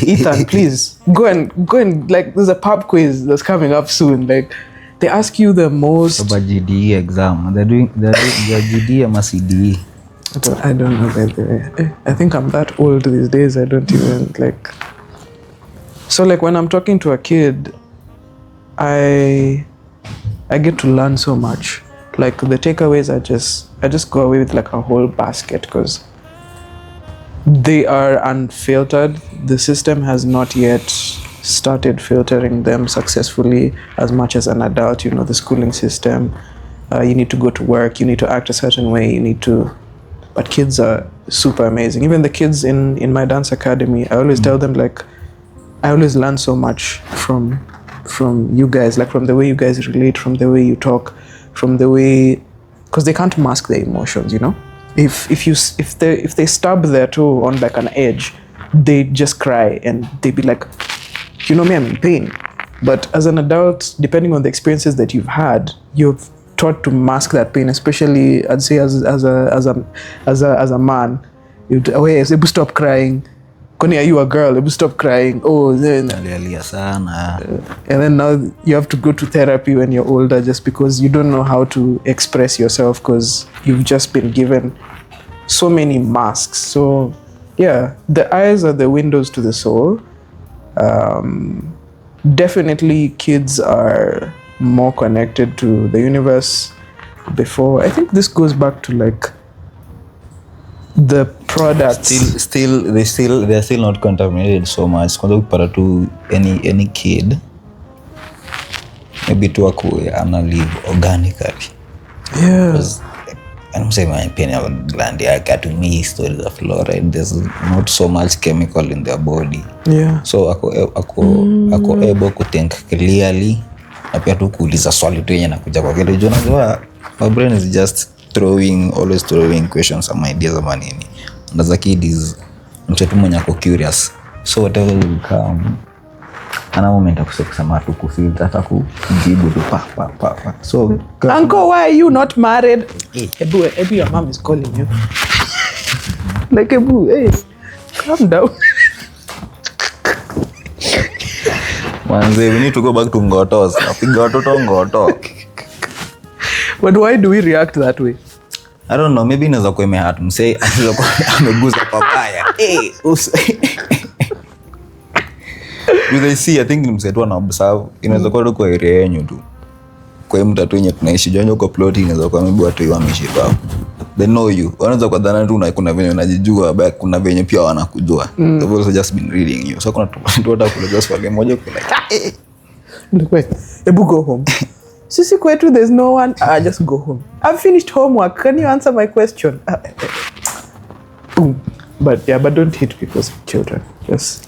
[SPEAKER 2] Ethan, please go and like, there's a pub quiz that's coming up soon. Like, they ask you the most
[SPEAKER 1] about GDE exam. They're doing GDE or CDE.
[SPEAKER 2] I don't know, by the way. I think I'm that old these days. I don't even like. So like when I'm talking to a kid, I get to learn so much. Like the takeaways, I just go away with like a whole basket, because they are unfiltered. The system has not yet started filtering them successfully as much as an adult. The schooling system, you need to go to work, you need to act a certain way, but kids are super amazing. Even the kids in my dance academy, I always tell them, like, I always learn so much from you guys, like from the way you guys relate, from the way you talk, from the way, because they can't mask their emotions. If they stub their toe on like an edge, they just cry and they be like, me, I'm in pain. But as an adult, depending on the experiences that you've had, you've taught to mask that pain, especially I'd say as a man. You'd stop crying. Koni, are you a girl? You stop crying. Oh, then and then now you have to go to therapy when you're older, just because you don't know how to express yourself, because you've just been given so many masks. So yeah, the eyes are the windows to the soul. Definitely kids are more connected to the universe before. I think this goes back to like the products.
[SPEAKER 1] They're still not contaminated so much. To any kid, maybe to live organically.
[SPEAKER 2] Yeah.
[SPEAKER 1] I'm saying my pineal gland, to me stories of fluoride, there's not so much chemical in their body.
[SPEAKER 2] Yeah.
[SPEAKER 1] So ako able to think clearly na pia tu kuuliza swali tu yenye nakuja kwa kile unajua my brain is just always throwing questions and ideas ama nini. And as a kid is mtu mwenye ako curious, so whatever will come ana moment akusema tu kufeel hata kujibu tu pa. So
[SPEAKER 2] uncle, why are you not married? Ebu your mom is calling you. Like Ebu, hey, calm down.
[SPEAKER 1] Manze, we need to go back to ngotos. Napiga watoto ngoto.
[SPEAKER 2] But why do we react that way?
[SPEAKER 1] I don't know, maybe inaweza kuwa imehat msee ameguza papaya. Because I see, I think msee tu ana observe, inaweza kuwa kwa area yenyu tu. Kwa mtatu yenye tunaishi jonyo kwa plot, inaweza kuwa maybe watu hiyo wameshiba hapo. They know you. Wanaweza kwa dhana tu na kuna venye unajijua, but kuna venye pia wanakujua. They've also just been reading you. So kuna tu wata kula just for game moja kuna
[SPEAKER 2] like wait, Ebu go home. Sisi kwetu there's no one. Just go home. I've finished homework. Can you answer my question? Boom. But don't hit people's children. Just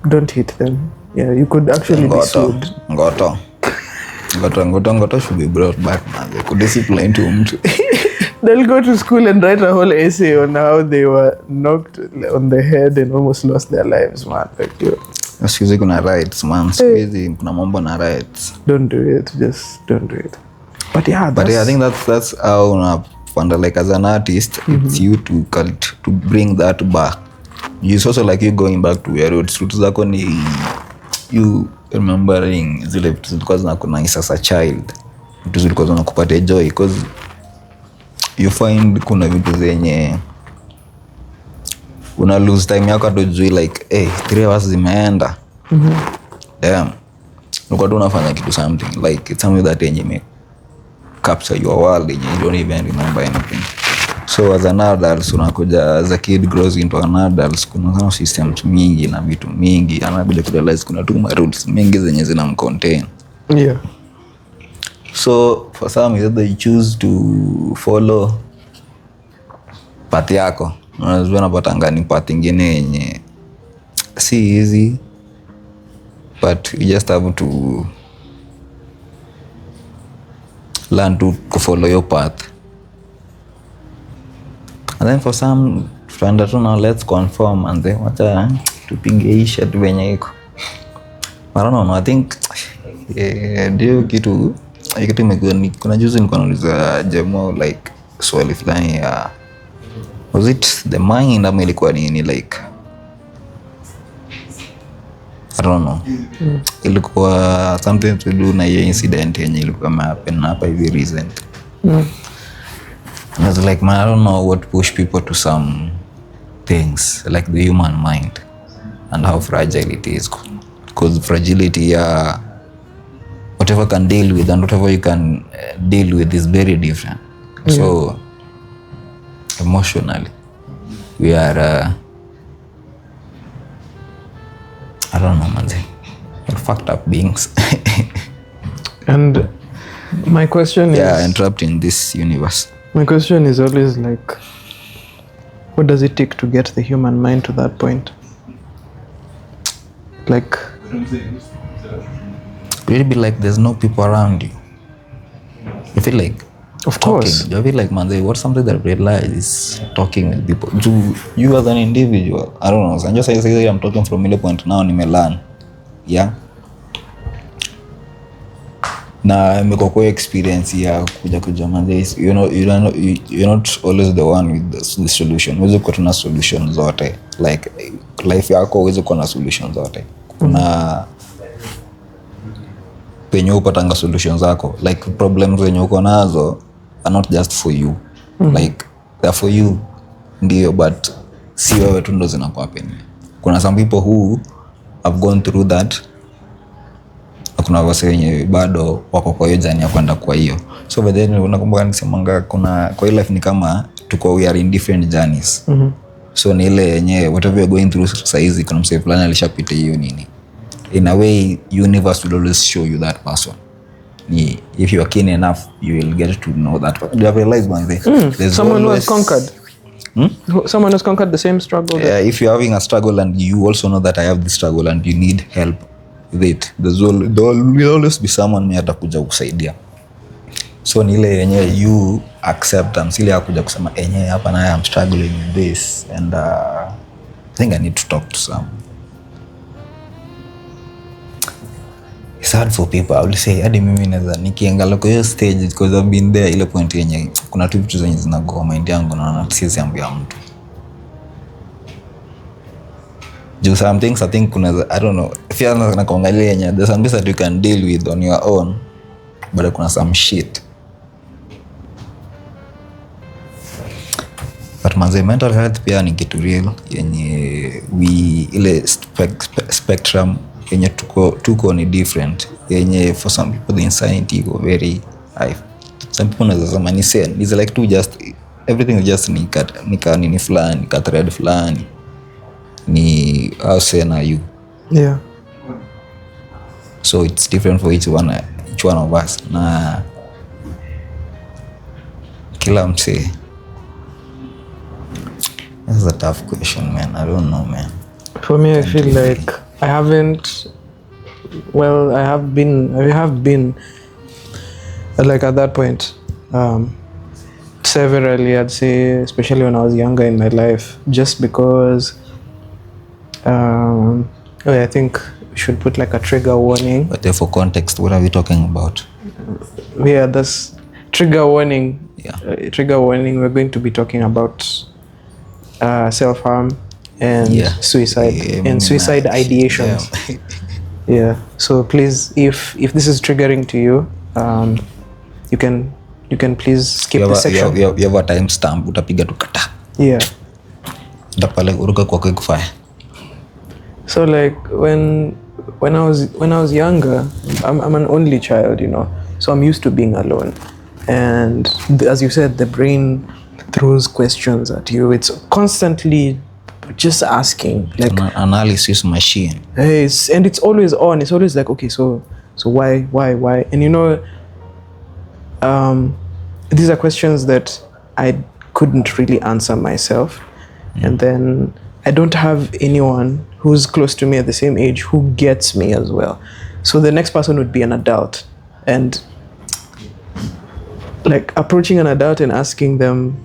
[SPEAKER 2] don't hit them. Yeah, you could actually be sued.
[SPEAKER 1] Ngoto should be brought back, man. They could discipline to mtu.
[SPEAKER 2] They'll go to school and write a whole essay on how they were knocked on the head and almost lost their lives, man. Like,
[SPEAKER 1] excuse kuna rights, man. Excuse kuna mambo na rights.
[SPEAKER 2] Don't do it. Just don't do it. But I
[SPEAKER 1] think that's how unapanda, like as an artist, it's you to bring that back. It's also like you going back to your roots. Roots zako ni you remembering zile vitu zilikuwa zinakunaisa as a child, vitu zilikuwa zinakupatia joy, because you find kuna vitu zenye una lose time yako atojui, like 3 hours zimeenda. Damn, ulikuwa tu unafanya kitu something like it's something that yenye capture your world and you don't even remember anything. So as an adult, unakuja as a kid grows into an adult, kuna sana systems mingi na vitu mingi, anakuja kurealize kuna tu rules mingi zenye zinamcontain.
[SPEAKER 2] Yeah.
[SPEAKER 1] So for some is that they choose to follow path yako. Unajua napata ngani path ingine yenye si easy, but you just have to learn to follow your path. And then for some tuanda tu now let's conform and then wacha tupige isha tu venye iko. I don't know, I think ndio kitu imekuwa kuna juzi nilikuwa nauliza Jemo like swali fulani ya was it the mind ama ilikuwa nini, like I don't know. Ilikuwa something to do na hiyo incident yenye ilikuwa happen hapa hivi recent. I was like, man, I don't know what push people to some things like the human mind and how fragile it is, because fragility whatever can deal with and whatever you can deal with is very different. So emotionally we are I don't know, man, we're fucked up beings.
[SPEAKER 2] And my question is
[SPEAKER 1] entrapped in this universe.
[SPEAKER 2] My question is always like, what does it take to get the human mind to that point? Like,
[SPEAKER 1] will it be like there's no people around you? You feel like,
[SPEAKER 2] of course,
[SPEAKER 1] you feel like, man, what's something that I realize is talking with people. Do you as an individual? I don't know. I'm just saying I'm talking from a point now. Nimelan, yeah. Na nimekuwa experience ya kuja manze, you're not always the one with the solution. Uweze kuwa na solution zote, like life yako uweze kuwa na solution zote. Kuna penye upatanga solutions zako, like problems zenye uko nazo are not just for you. Like they're for you ndio, but si wewe tu ndo zinakuwa penye. Kuna some people who have gone through that. Kuna wase wenye bado wako kwa hiyo jani ya kwenda kwa hiyo. So by then unakumbuka nisemanga kuna kwa life ni kama we are in different journeys. So ni ile yenye whatever you're going through saizi kuna msee fulani alishapita hiyo nini. In a way universe will always show you that person. if you are keen enough, you will get to know that. You have realized one thing. There's
[SPEAKER 2] Someone
[SPEAKER 1] always,
[SPEAKER 2] who has conquered. Someone has conquered the same struggle.
[SPEAKER 1] if you're having a struggle and you also know that I have this struggle and you need help with it, there will always be someone mwenye atakuja kusaidia. So ni ile yenye you acceptance, ile ya kuja kusema yenye hapa na I'm struggling with this and I think I need to talk to someone. It's hard for people. I will say hadi mimi naweza nikiangalia kwa hiyo stage because I've been there, ile point yenye kuna tu vitu zenye zinago mind yangu na siwezi ambia mtu. Do some things I think kuna I don't know. If you are na kuangalia yenye there's some things that you can deal with on your own, but kuna some shit. But manze, mental health pia ni kitu real yenye ile spectrum yenye tuko ni different yenye for some people the insanity go very high. Some people naweza sema ni sane, it's like to just everything is just ni fulani ka thread fulani ni how sane are you.
[SPEAKER 2] Yeah,
[SPEAKER 1] so it's different for each one of us na kila mse. That's a tough question, man. I don't know, man.
[SPEAKER 2] for me I feel like I have been like at that point severally, I'd say, especially when I was younger in my life, just because I think we should put like a trigger warning.
[SPEAKER 1] But for context, what are we talking about?
[SPEAKER 2] Yeah, that's trigger warning.
[SPEAKER 1] Yeah.
[SPEAKER 2] Trigger warning, we're going to be talking about self-harm and suicide and suicide ideations. Yeah. So please, if this is triggering to you, you can please skip the section.
[SPEAKER 1] You have a time stamp, utapiga tu kata.
[SPEAKER 2] Yeah.
[SPEAKER 1] Ndapale uruka kwa quickfire.
[SPEAKER 2] So like when I was younger, I'm an only child, you know. So I'm used to being alone. And as you said, the brain throws questions at you. It's constantly just asking, like
[SPEAKER 1] an analysis machine.
[SPEAKER 2] And it's always on. It's always like, okay, so why? And you know, these are questions that I couldn't really answer myself. And then I don't have anyone who's close to me at the same age who gets me as well. So the next person would be an adult, and like approaching an adult and asking them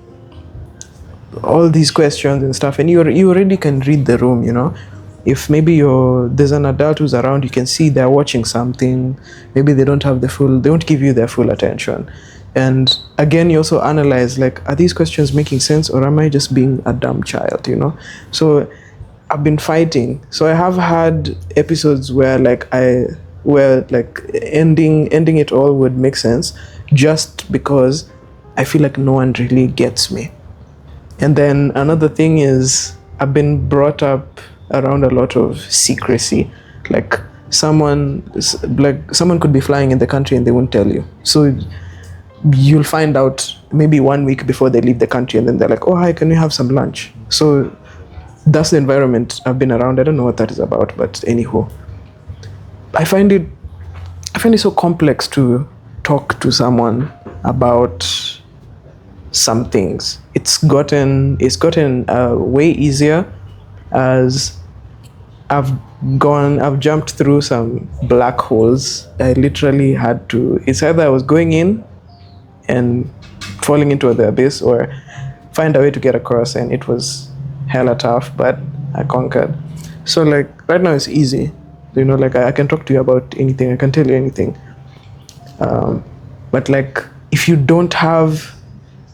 [SPEAKER 2] all these questions and stuff, and you already can read the room, you know. If maybe there's an adult who's around, you can see they're watching something, maybe they don't give you their full attention. And again, you also analyze, like, are these questions making sense, or am I just being a dumb child, you know? So I've been fighting. So I have had episodes where ending it all would make sense, just because I feel like no one really gets me. And then another thing is, I've been brought up around a lot of secrecy. Like someone could be flying in the country and they won't tell you. So you'll find out maybe 1 week before they leave the country, and then they're like, oh, hi, can we have some lunch? So that's the environment I've been around. I don't know what that is about, but anywho, I find it so complex to talk to someone about some things. It's gotten way easier as I've jumped through some black holes. I literally had to, it's either I was going in and falling into the abyss, or find a way to get across, and it was hella tough, but I conquered. So like right now it's easy, you know, like I can talk to you about anything, I can tell you anything. But like if you don't have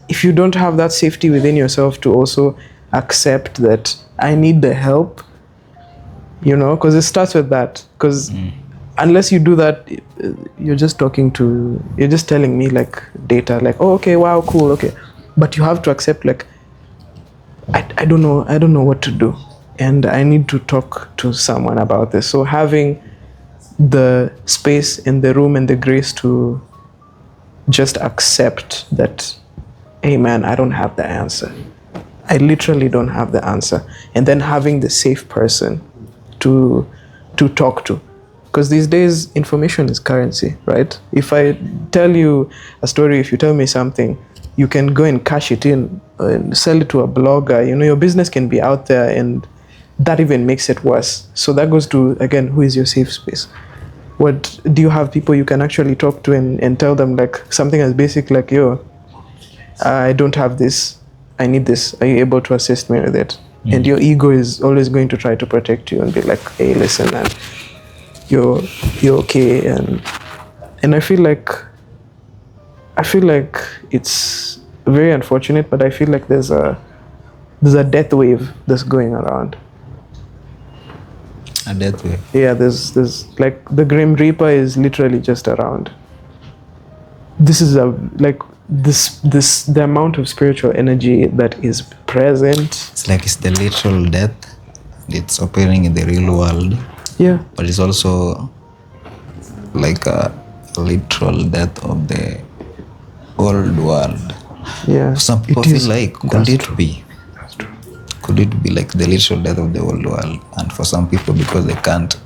[SPEAKER 2] that safety within yourself to also accept that I need the help, you know, because it starts with that. Because unless you do that, you're just telling me like data, like, oh, okay, wow, cool, okay. But you have to accept, like, I don't know what to do, and I need to talk to someone about this. So having the space in the room and the grace to just accept that, hey man, I don't have the answer. I literally don't have the answer. And then having the safe person to talk to. Because these days, information is currency, right? If I tell you a story, if you tell me something, you can go and cash it in and sell it to a blogger. You know, your business can be out there, and that even makes it worse. So that goes to, again, who is your safe space? What do you have people you can actually talk to and tell them like something as basic like, yo, I don't have this, I need this, are you able to assist me with it? And your ego is always going to try to protect you and be like, hey, listen, man, you're okay. And I feel like it's very unfortunate, but I feel like there's a death wave that's going around.
[SPEAKER 1] A death wave?
[SPEAKER 2] Yeah, there's like the Grim Reaper is literally just around. This is the amount of spiritual energy that is present.
[SPEAKER 1] It's like it's the literal death. It's appearing in the real world.
[SPEAKER 2] Yeah.
[SPEAKER 1] But it's also like a literal death of the old world.
[SPEAKER 2] Yeah.
[SPEAKER 1] Some people feel like, could it be like the literal death of the old world? And for some people, because they can't,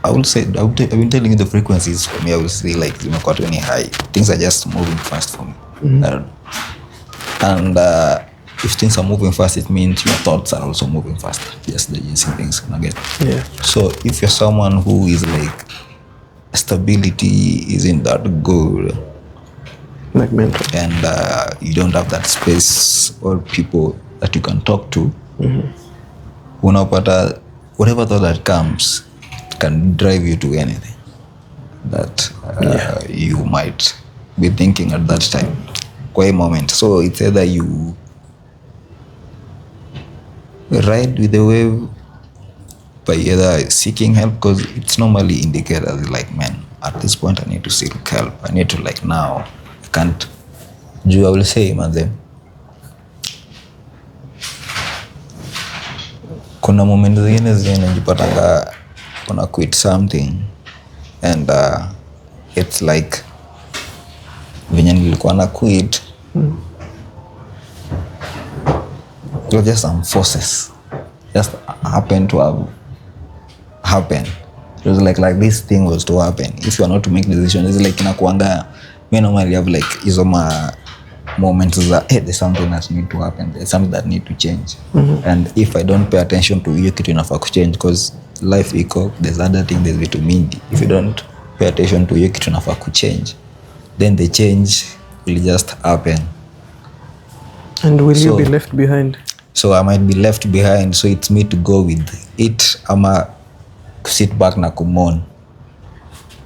[SPEAKER 1] I've been telling you the frequencies for me, I will say like zimekuwa tu ni high. Things are just moving fast for me. And if things are moving fast, it means your thoughts are also moving faster. Just the using things again.
[SPEAKER 2] Yeah.
[SPEAKER 1] So if you're someone who is like stability isn't that good,
[SPEAKER 2] like mental,
[SPEAKER 1] and you don't have that space or people that you can talk to, unapata whatever thought that comes can drive you to anything that you might be thinking at that time, kwa moment. So it's either you ride with the wave by either seeking help, because it's normally indicated as like, man, at this point I need to seek help. I need to like, now I can't. I will say, man, kuna moment zingine zinajipatanga kuna quit something and it's like venye nilikuwa na quit, just some forces just happen to have happened. It was like this thing was to happen. If you are not to make decisions, it's like inakuanga, we normally have like hizo moments that there's something that need to happen, there's something that need to change. And if I don't pay attention to hiyo kitu inafaa kuchange, because life iko, there's other thing, there's vitu mingi. If you don't pay attention to hiyo kitu inafaa kuchange, then the change will just happen.
[SPEAKER 2] And will you be left behind?
[SPEAKER 1] So I might be left behind, so it's me to go with it, ama sit back na kumon.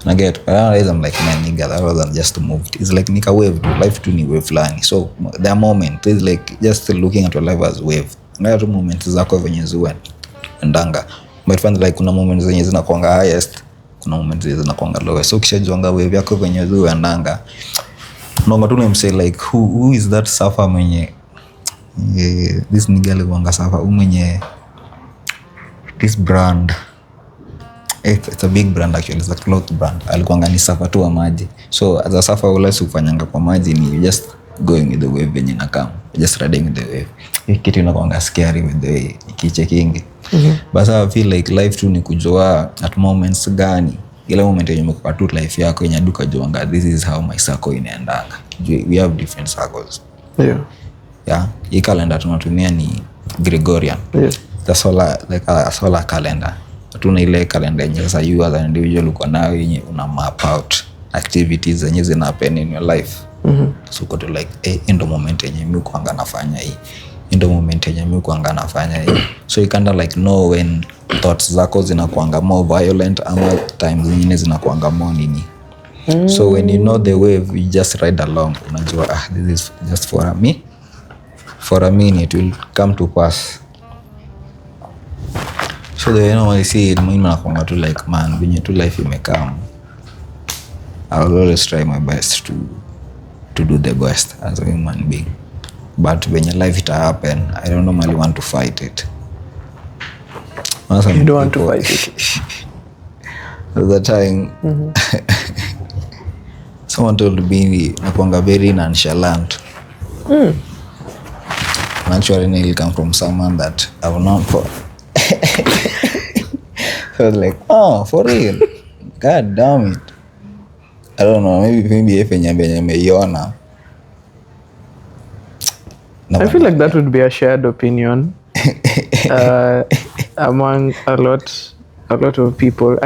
[SPEAKER 1] I get, I'm like, man, nigga, that wasn't just moved. It's like nika wave, life to ni wave flani. So the moment is like just looking at your life as wave. Na tu moment zako venye zuwe ndanga. But find like kuna moments zenye zinakuanga highest, kuna moments zenye zinakuanga lowest. So kishajuanga wave yako venye zuwe ndanga. Nonga tu say like who is that suffer mwenye this nigga alikuanga suffer mwenye this brand. It's a big brand actually, it's a cloth brand. Alikuanga ni suffer tu wa maji. So as a suffer ulasi ufanyanga kwa maji ni just going with the wave venye nakam. Just riding with the wave. Kitu inakuanga scary with the way ikichekingi. But I feel like life tu ni kujua at moments gani. Ile moment yenye umekuwa tu life yako yenye duka juanga, this is how my circle inaendanga. We have different circles.
[SPEAKER 2] Yeah.
[SPEAKER 1] Yeah. Hii calendar tunatumia ni Gregorian.
[SPEAKER 2] Yeah.
[SPEAKER 1] The solar, like a solar calendar. Tuna ile calendar yenye sasa you as an individual uko nayo yenye una map out activities zenye zina happen in your life. So uko to like in the moment yenye mimi kuanga nafanya hii, in the moment yenye mimi kuanga nafanya hii. So you kind of like know when thoughts zako zinakuanga more violent ama times zingine zinakuanga more nini. So when you know the wave, you just ride along. Unajua this is just for me. For a minute it will come to pass. So the I see it, mimi nakwanga tu like, man, when you to life imekam, I will always try my best to do the best as a human being. But when your life it happen, I don't normally want to fight it.
[SPEAKER 2] You don't want to fight it.
[SPEAKER 1] At the time, someone told me nakwanga very nonchalant. Naturally, it come from someone that I will not for. So I was like, oh, for real? God damn it. I don't know, maybe if yenye meiona.
[SPEAKER 2] I feel like that would be a shared opinion among a lot of people.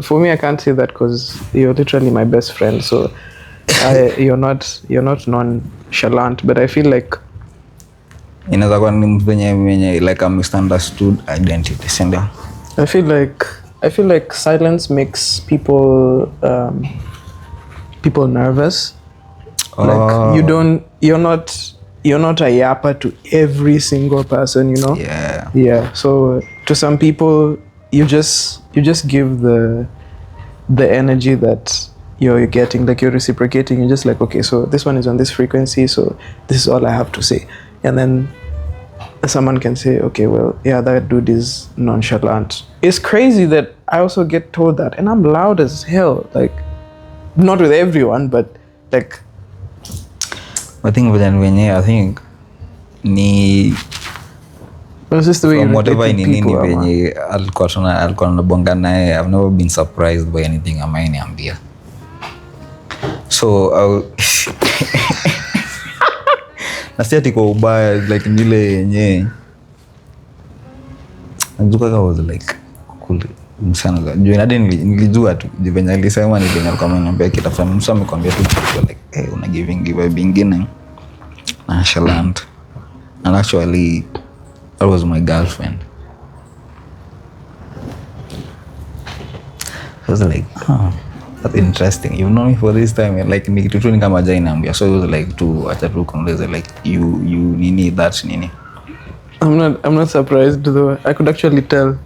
[SPEAKER 2] For me, I can't say that because you're literally my best friend. So you're not nonchalant, but I feel like
[SPEAKER 1] inaweza kuwa ni mwenye like a misunderstood identity, sindio?
[SPEAKER 2] I feel like silence makes people nervous. Like you're not a yapper to every single person, you know? Yeah. So to some people you just give the energy that you're getting, like you're reciprocating. You're just like, okay, so this one is on this frequency, so this is all I have to say. And then someone can say, okay, well, yeah, that dude is nonchalant. It's crazy that I also get told that, and I'm loud as hell. Like, not with everyone, but like,
[SPEAKER 1] I think ni
[SPEAKER 2] it's just the way
[SPEAKER 1] from whatever
[SPEAKER 2] you
[SPEAKER 1] nini
[SPEAKER 2] people,
[SPEAKER 1] venye alikuwa nabonga naye. I've never been surprised by anything ameniambia. So nasiati kwa ubaya, like nile yenye najuka ka was like cool msana za juu inade nilijua tu venye alisema ni venye alikuwa ameniambia kitafuta msa amekwambia tu like una giving vibe ingine nonchalant. And actually that was my girlfriend. I was like, oh, that's interesting. You've known me for this time. Like ni kitu tu ni kama jainambia. So it was like to acha tu kuongeza like you nini that nini.
[SPEAKER 2] I'm not surprised though. I could actually tell.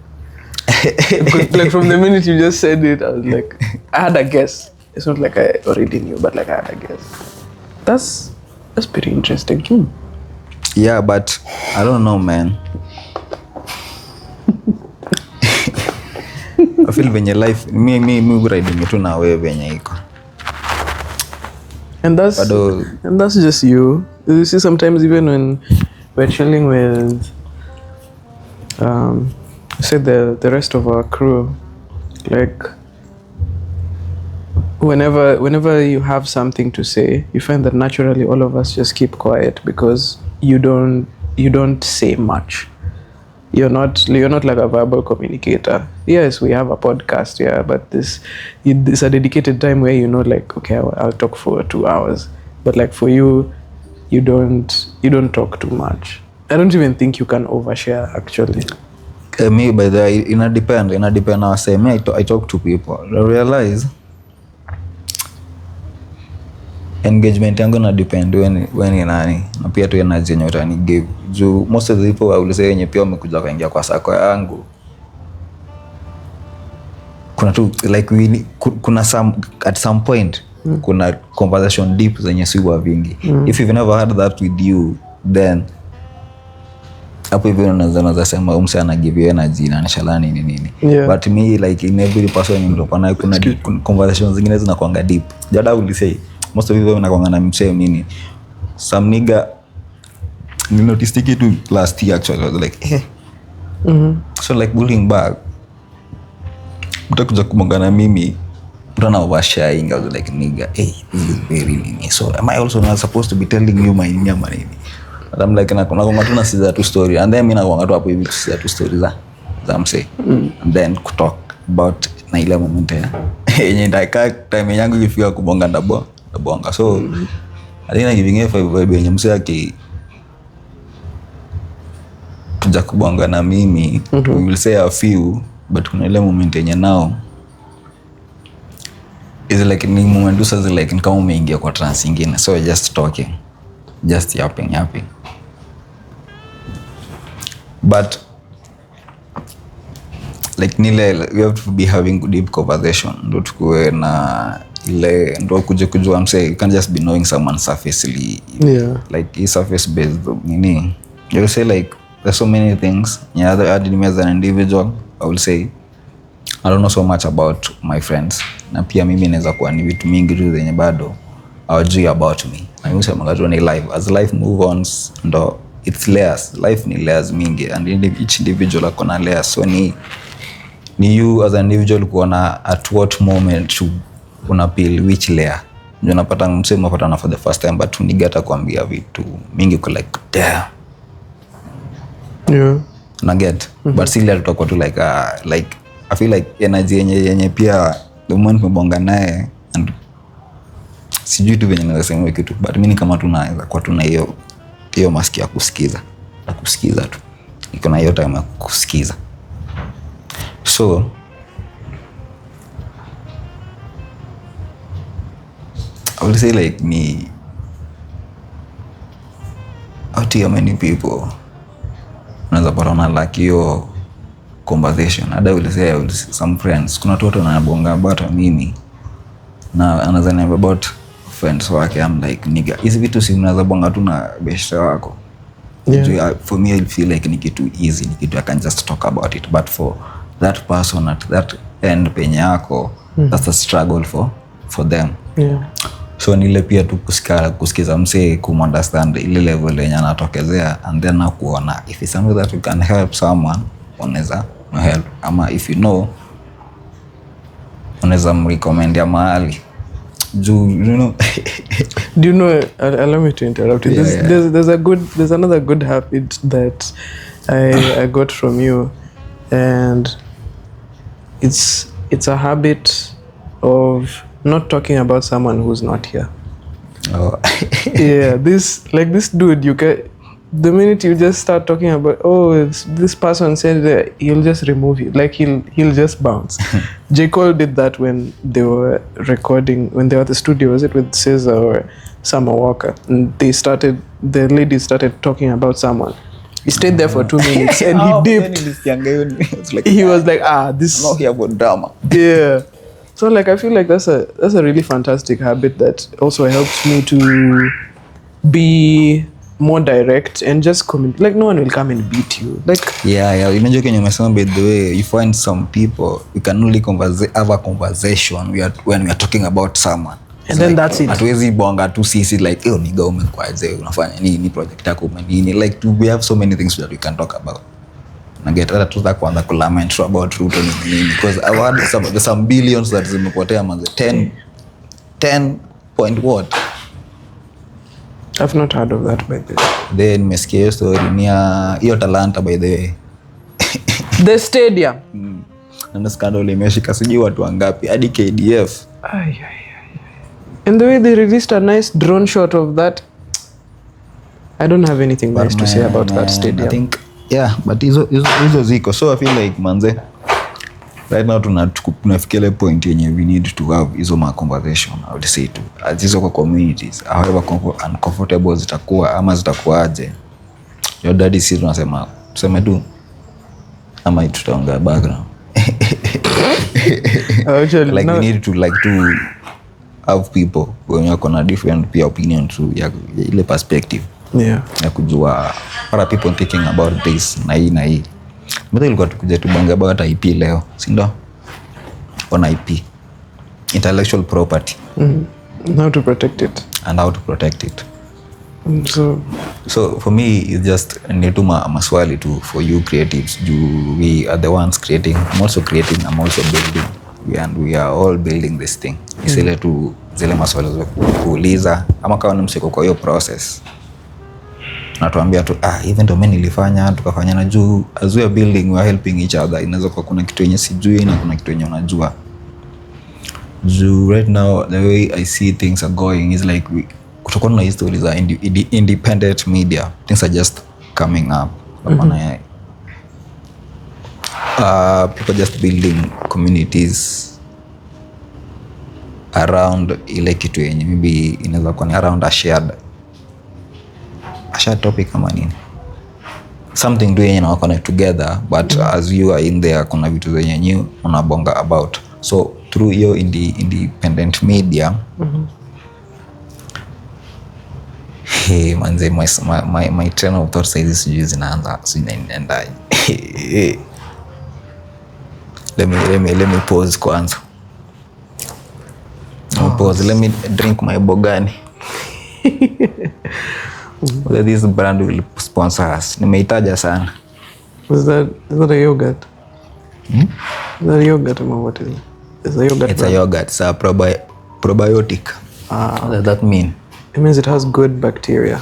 [SPEAKER 2] Like from the minute you just said it, I was like, I had a guess. It's not like I already knew, but like I had a guess. That's pretty interesting too.
[SPEAKER 1] Yeah, but I don't know, man. I feel venye life me riding tu na wewe venye iko.
[SPEAKER 2] And that's just you. You see, sometimes even when we're chilling with say the rest of our crew, like whenever you have something to say, you find that naturally all of us just keep quiet because you don't say much. You're not like a verbal communicator. Yes, we have a podcast, yeah, but this a dedicated time where you know, like, okay, I'll talk for 2 hours. But like for you don't talk too much. I don't even think you can overshare actually.
[SPEAKER 1] Me by the way, it depend I say me I talk to people. I realize engagement yangu na depend when nani na pia tu energy yenye utani give. Juu most of the people I will say yenye pia wamekuja kaingia kwa sako yangu. Kuna tu like kuna at some point kuna conversation deep zenye siwa vingi. If you've never had that with you, then hapo hivyo unaweza sema umse ana give you energy na nishalani nini.
[SPEAKER 2] Yeah.
[SPEAKER 1] But me like in every person nilikuwa nayo kuna conversations zingine zinakuanga deep. Jada will say most of people wanakuanga na msee nini. Some nigga ni notice it to last year actually. I was like so like bullying back. Utakuja kumonga na mimi mtana oversharing. I was like nigga, this is very nini. So am I also not supposed to be telling you my nyama nini? And I'm like nakonga tu na siza tu story, and then mimi nakonga tu hapo hivi siza tu story za msee. And then talk about na ile moment yenye ndaka time yangu ikifika kubonga ndabonga. So I think giving a vibe yenye msee yake kuja kubonga na mimi, we will say a few, but kuna ile moment yenye now is like ni moment tu sasa like kama umeingia kwa trance nyingine, so just talking, just yapping. But like nile we have to be having deep conversation ndo tukue na ile ndo kujua mse. You can't just be knowing someone surfacely.
[SPEAKER 2] Yeah.
[SPEAKER 1] Like surface based nini. You will say like there's so many things. As an individual, I will say I don't know so much about my friends. Na pia mimi naweza kuwa ni vitu mingi tu zenye bado hawajui about me. Na mimi sema ni life. As life move on, ndo it's layers. Life ni layers mingi, and each individual akona layers. So ni ni you as an individual kuona at what moment una peel which layer. Ndio napata msemo unapata for the first time but nigata kuambia vitu mingi uko like damn.
[SPEAKER 2] Yeah.
[SPEAKER 1] Na get but still tutakuwa tu like I feel like energy yenye pia the moment mbonga naye and sijui tu venye naweza sema kitu but mimi kama tunaweza kwa tuna hiyo maski ya kusikiza na kusikiza tu iko na hiyo time ya kusikiza. So I would say like me out here many people unaweza pata na like hiyo conversation. I will say some friends kuna watu wanabonga about mimi na anazania about friends wake. I'm like nigga hizi vitu si unaweza bonga tu na beshte wako. Yeah. For me I feel like ni kitu easy, ni kitu I can just talk about it but for that person at that end penye yako that's a struggle for them.
[SPEAKER 2] Yeah.
[SPEAKER 1] So nile pia tu kusikiza mse kumunderstand ile level yenye anatokezea and then na kuona if it's something that you can help someone unaweza help ama if you know unaweza mrecommend ya mahali juu you know.
[SPEAKER 2] Do you know allow me to interrupt you.
[SPEAKER 1] Yeah.
[SPEAKER 2] There's another good habit that I got from you and it's a habit of not talking about someone who's not here.
[SPEAKER 1] Oh.
[SPEAKER 2] Yeah, this dude, you get the minute you just start talking about this person said that, he'll just remove you, like he'll just bounce. J. Cole did that when they were recording, when they were at the studio, was it with Caesar or Summer Walker, and the lady started talking about someone. He stayed there for 2 minutes and he dipped. He was like, this
[SPEAKER 1] I'm not here for drama.
[SPEAKER 2] Yeah. So like I feel like that's a really fantastic habit that also helps me to be more direct and just comment. Like no one will come and beat you. Like
[SPEAKER 1] yeah. Imagine when you say by the way you find some people you can only have a conversation when we are talking about someone.
[SPEAKER 2] And then like, that's it.
[SPEAKER 1] Hatuwezi bonga tu sisi like niga umekwaje unafanya nini project yako nini like we have so many things that we can talk about. Na get hata tuza kuanza kulament about Ruto nini because I want some billions that zimepotea manze 10 point what.
[SPEAKER 2] I've not heard of that by the way.
[SPEAKER 1] Then nimesikia hiyo story ni hiyo Talanta by the way.
[SPEAKER 2] The stadium.
[SPEAKER 1] Na scandal imeshika sijui watu wangapi hadi KDF.
[SPEAKER 2] And the way they released a nice drone shot of that, I don't have anything nice to say about that stadium.
[SPEAKER 1] I think but hizo ziko. So I feel like manze right now tunafikia point yenye we need to have hizo conversation. I would say to hizo kwa communities however uncomfortable zitakuwa ama zitakuaje. Your daddy si tunasema tuseme tu ama tutaongea background.
[SPEAKER 2] Actually,
[SPEAKER 1] like we need to have people when you have a different opinion to ile perspective.
[SPEAKER 2] Yeah.
[SPEAKER 1] Ya kujua para people thinking about this na hii. Mbona ilikuwa tukuja tubonge about IP leo, si ndio? On IP. Intellectual property.
[SPEAKER 2] How to protect it.
[SPEAKER 1] And how to protect it. So for me it's just nituma maswali tu for you creatives. We are the ones creating. I'm also creating, I'm also building. And we are all building this thing. Isile tu zile maswali za kuuliza ama kama nimsiko kwa hiyo process. Natuambia tu even though mimi nilifanya tukafanya na juu as we are building we are helping each other. Inaweza kwa kuna kitu yenye sijui na kuna kitu yenye unajua. Right now the way I see things are going is like kutokana na history za independent media, things are just coming up. People just building communities around ile kitu yenye maybe inaweza kuwa ni around a shared topic kama nini, something doing connect together but as you are in there kuna vitu zenye new unabonga about. So through your independent media hey manze my train of thought says zinaanza zinaenda. Let me pause kwanza. Let me drink my bogani. Whether this brand will sponsor us. Nimeitaja sana.
[SPEAKER 2] Is that a yogurt? The yogurt, what is it? It's a yogurt.
[SPEAKER 1] It's a yogurt. It's a probiotic. What does that mean?
[SPEAKER 2] It means it has good bacteria.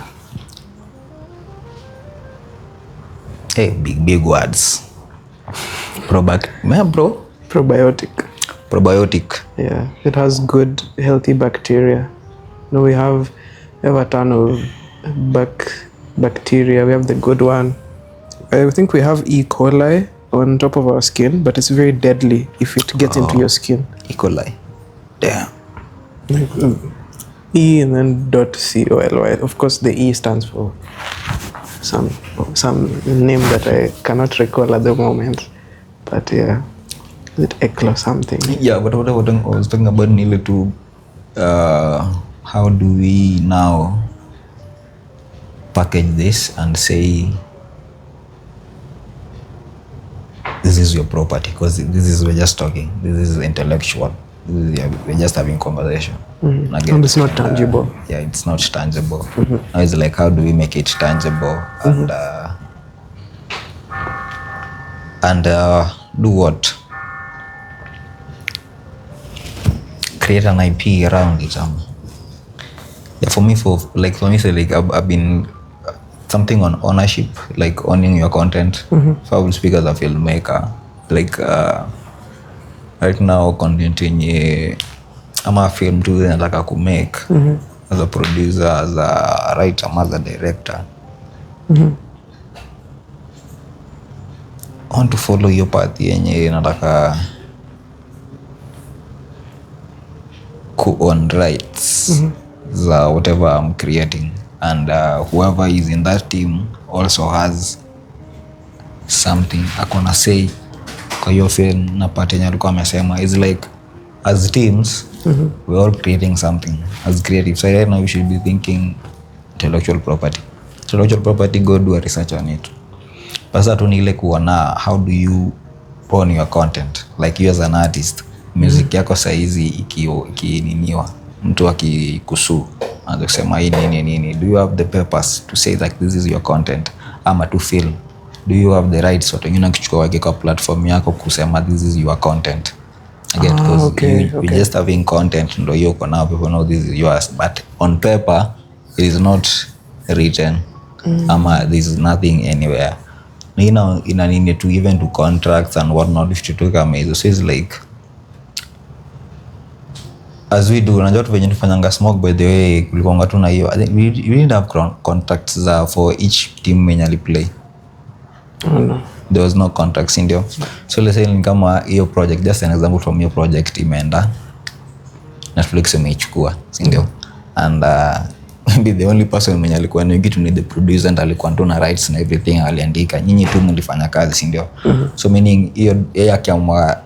[SPEAKER 1] Hey, big words. Probiotic.
[SPEAKER 2] Yeah, it has good, healthy bacteria. No, we have a ton of bacteria. We have the good one. I think we have E. coli on top of our skin, but it's very deadly if it gets into your skin.
[SPEAKER 1] E. coli. Damn.
[SPEAKER 2] E and then .coly. Of course, the E stands for some name that I cannot recall at the moment. But yeah, is it ECLO something?
[SPEAKER 1] Yeah, but what I was talking about nearly to how do we now package this and say this is your property, because this is, we're just talking, this is intellectual, we're just having conversation.
[SPEAKER 2] Mm-hmm. Again, and it's not tangible.
[SPEAKER 1] Yeah, it's not tangible. Mm-hmm. Now it's like, how do we make it tangible? Mm-hmm. And do what? Create an IP around it. Yeah, for me, I've been something on ownership, like owning your content. Mm-hmm. If I will speak as a filmmaker, like right now, content yenye ama film tu nataka ku make, mm-hmm, as a producer, as a writer, as a director. Mm-hmm. I want to follow your path yenye nataka ku own rights, mm-hmm, za whatever I'm creating, and whoever is in that team also has something akona say kwa hiyo film na part yenye alikuwa amesema. Is like as teams, mm-hmm, we're all creating something as creative. So right now we should be thinking intellectual property, go do a research on it. Basa tu ni ile kuona how do you own your content, like you as an artist, music, mm-hmm, yako saizi ikininiwa mtu akikusu anza kusema hii nini, do you have the purpose to say like this is your content, ama to feel do you have the rights watu wengine kuchukua wake kwa platform yako kusema this is your content again, because you're just having content ndo hiyo kwa now people know this is yours, but on paper it is not written, ama there is nothing anywhere. Ina nini to even to contracts and whatnot if you took amazing. So it's like as we do, unajua tu venye tufanyanga smoke, by the way, kulikuanga tu na hiyo, I think we didn't have contracts for each team mwenye aliplay. No. There was no contracts in there. So let's say ni kama hiyo project, just an example from your project imeenda Netflix imeichukua, si ndio? And maybe the only person mwenye alikuwa ni gitu ni the producer, and alikuwa tu na rights na everything, aliandika, nyinyi tu mlifanya kazi, si ndio? Mm-hmm. So meaning hiyo yeye akiamua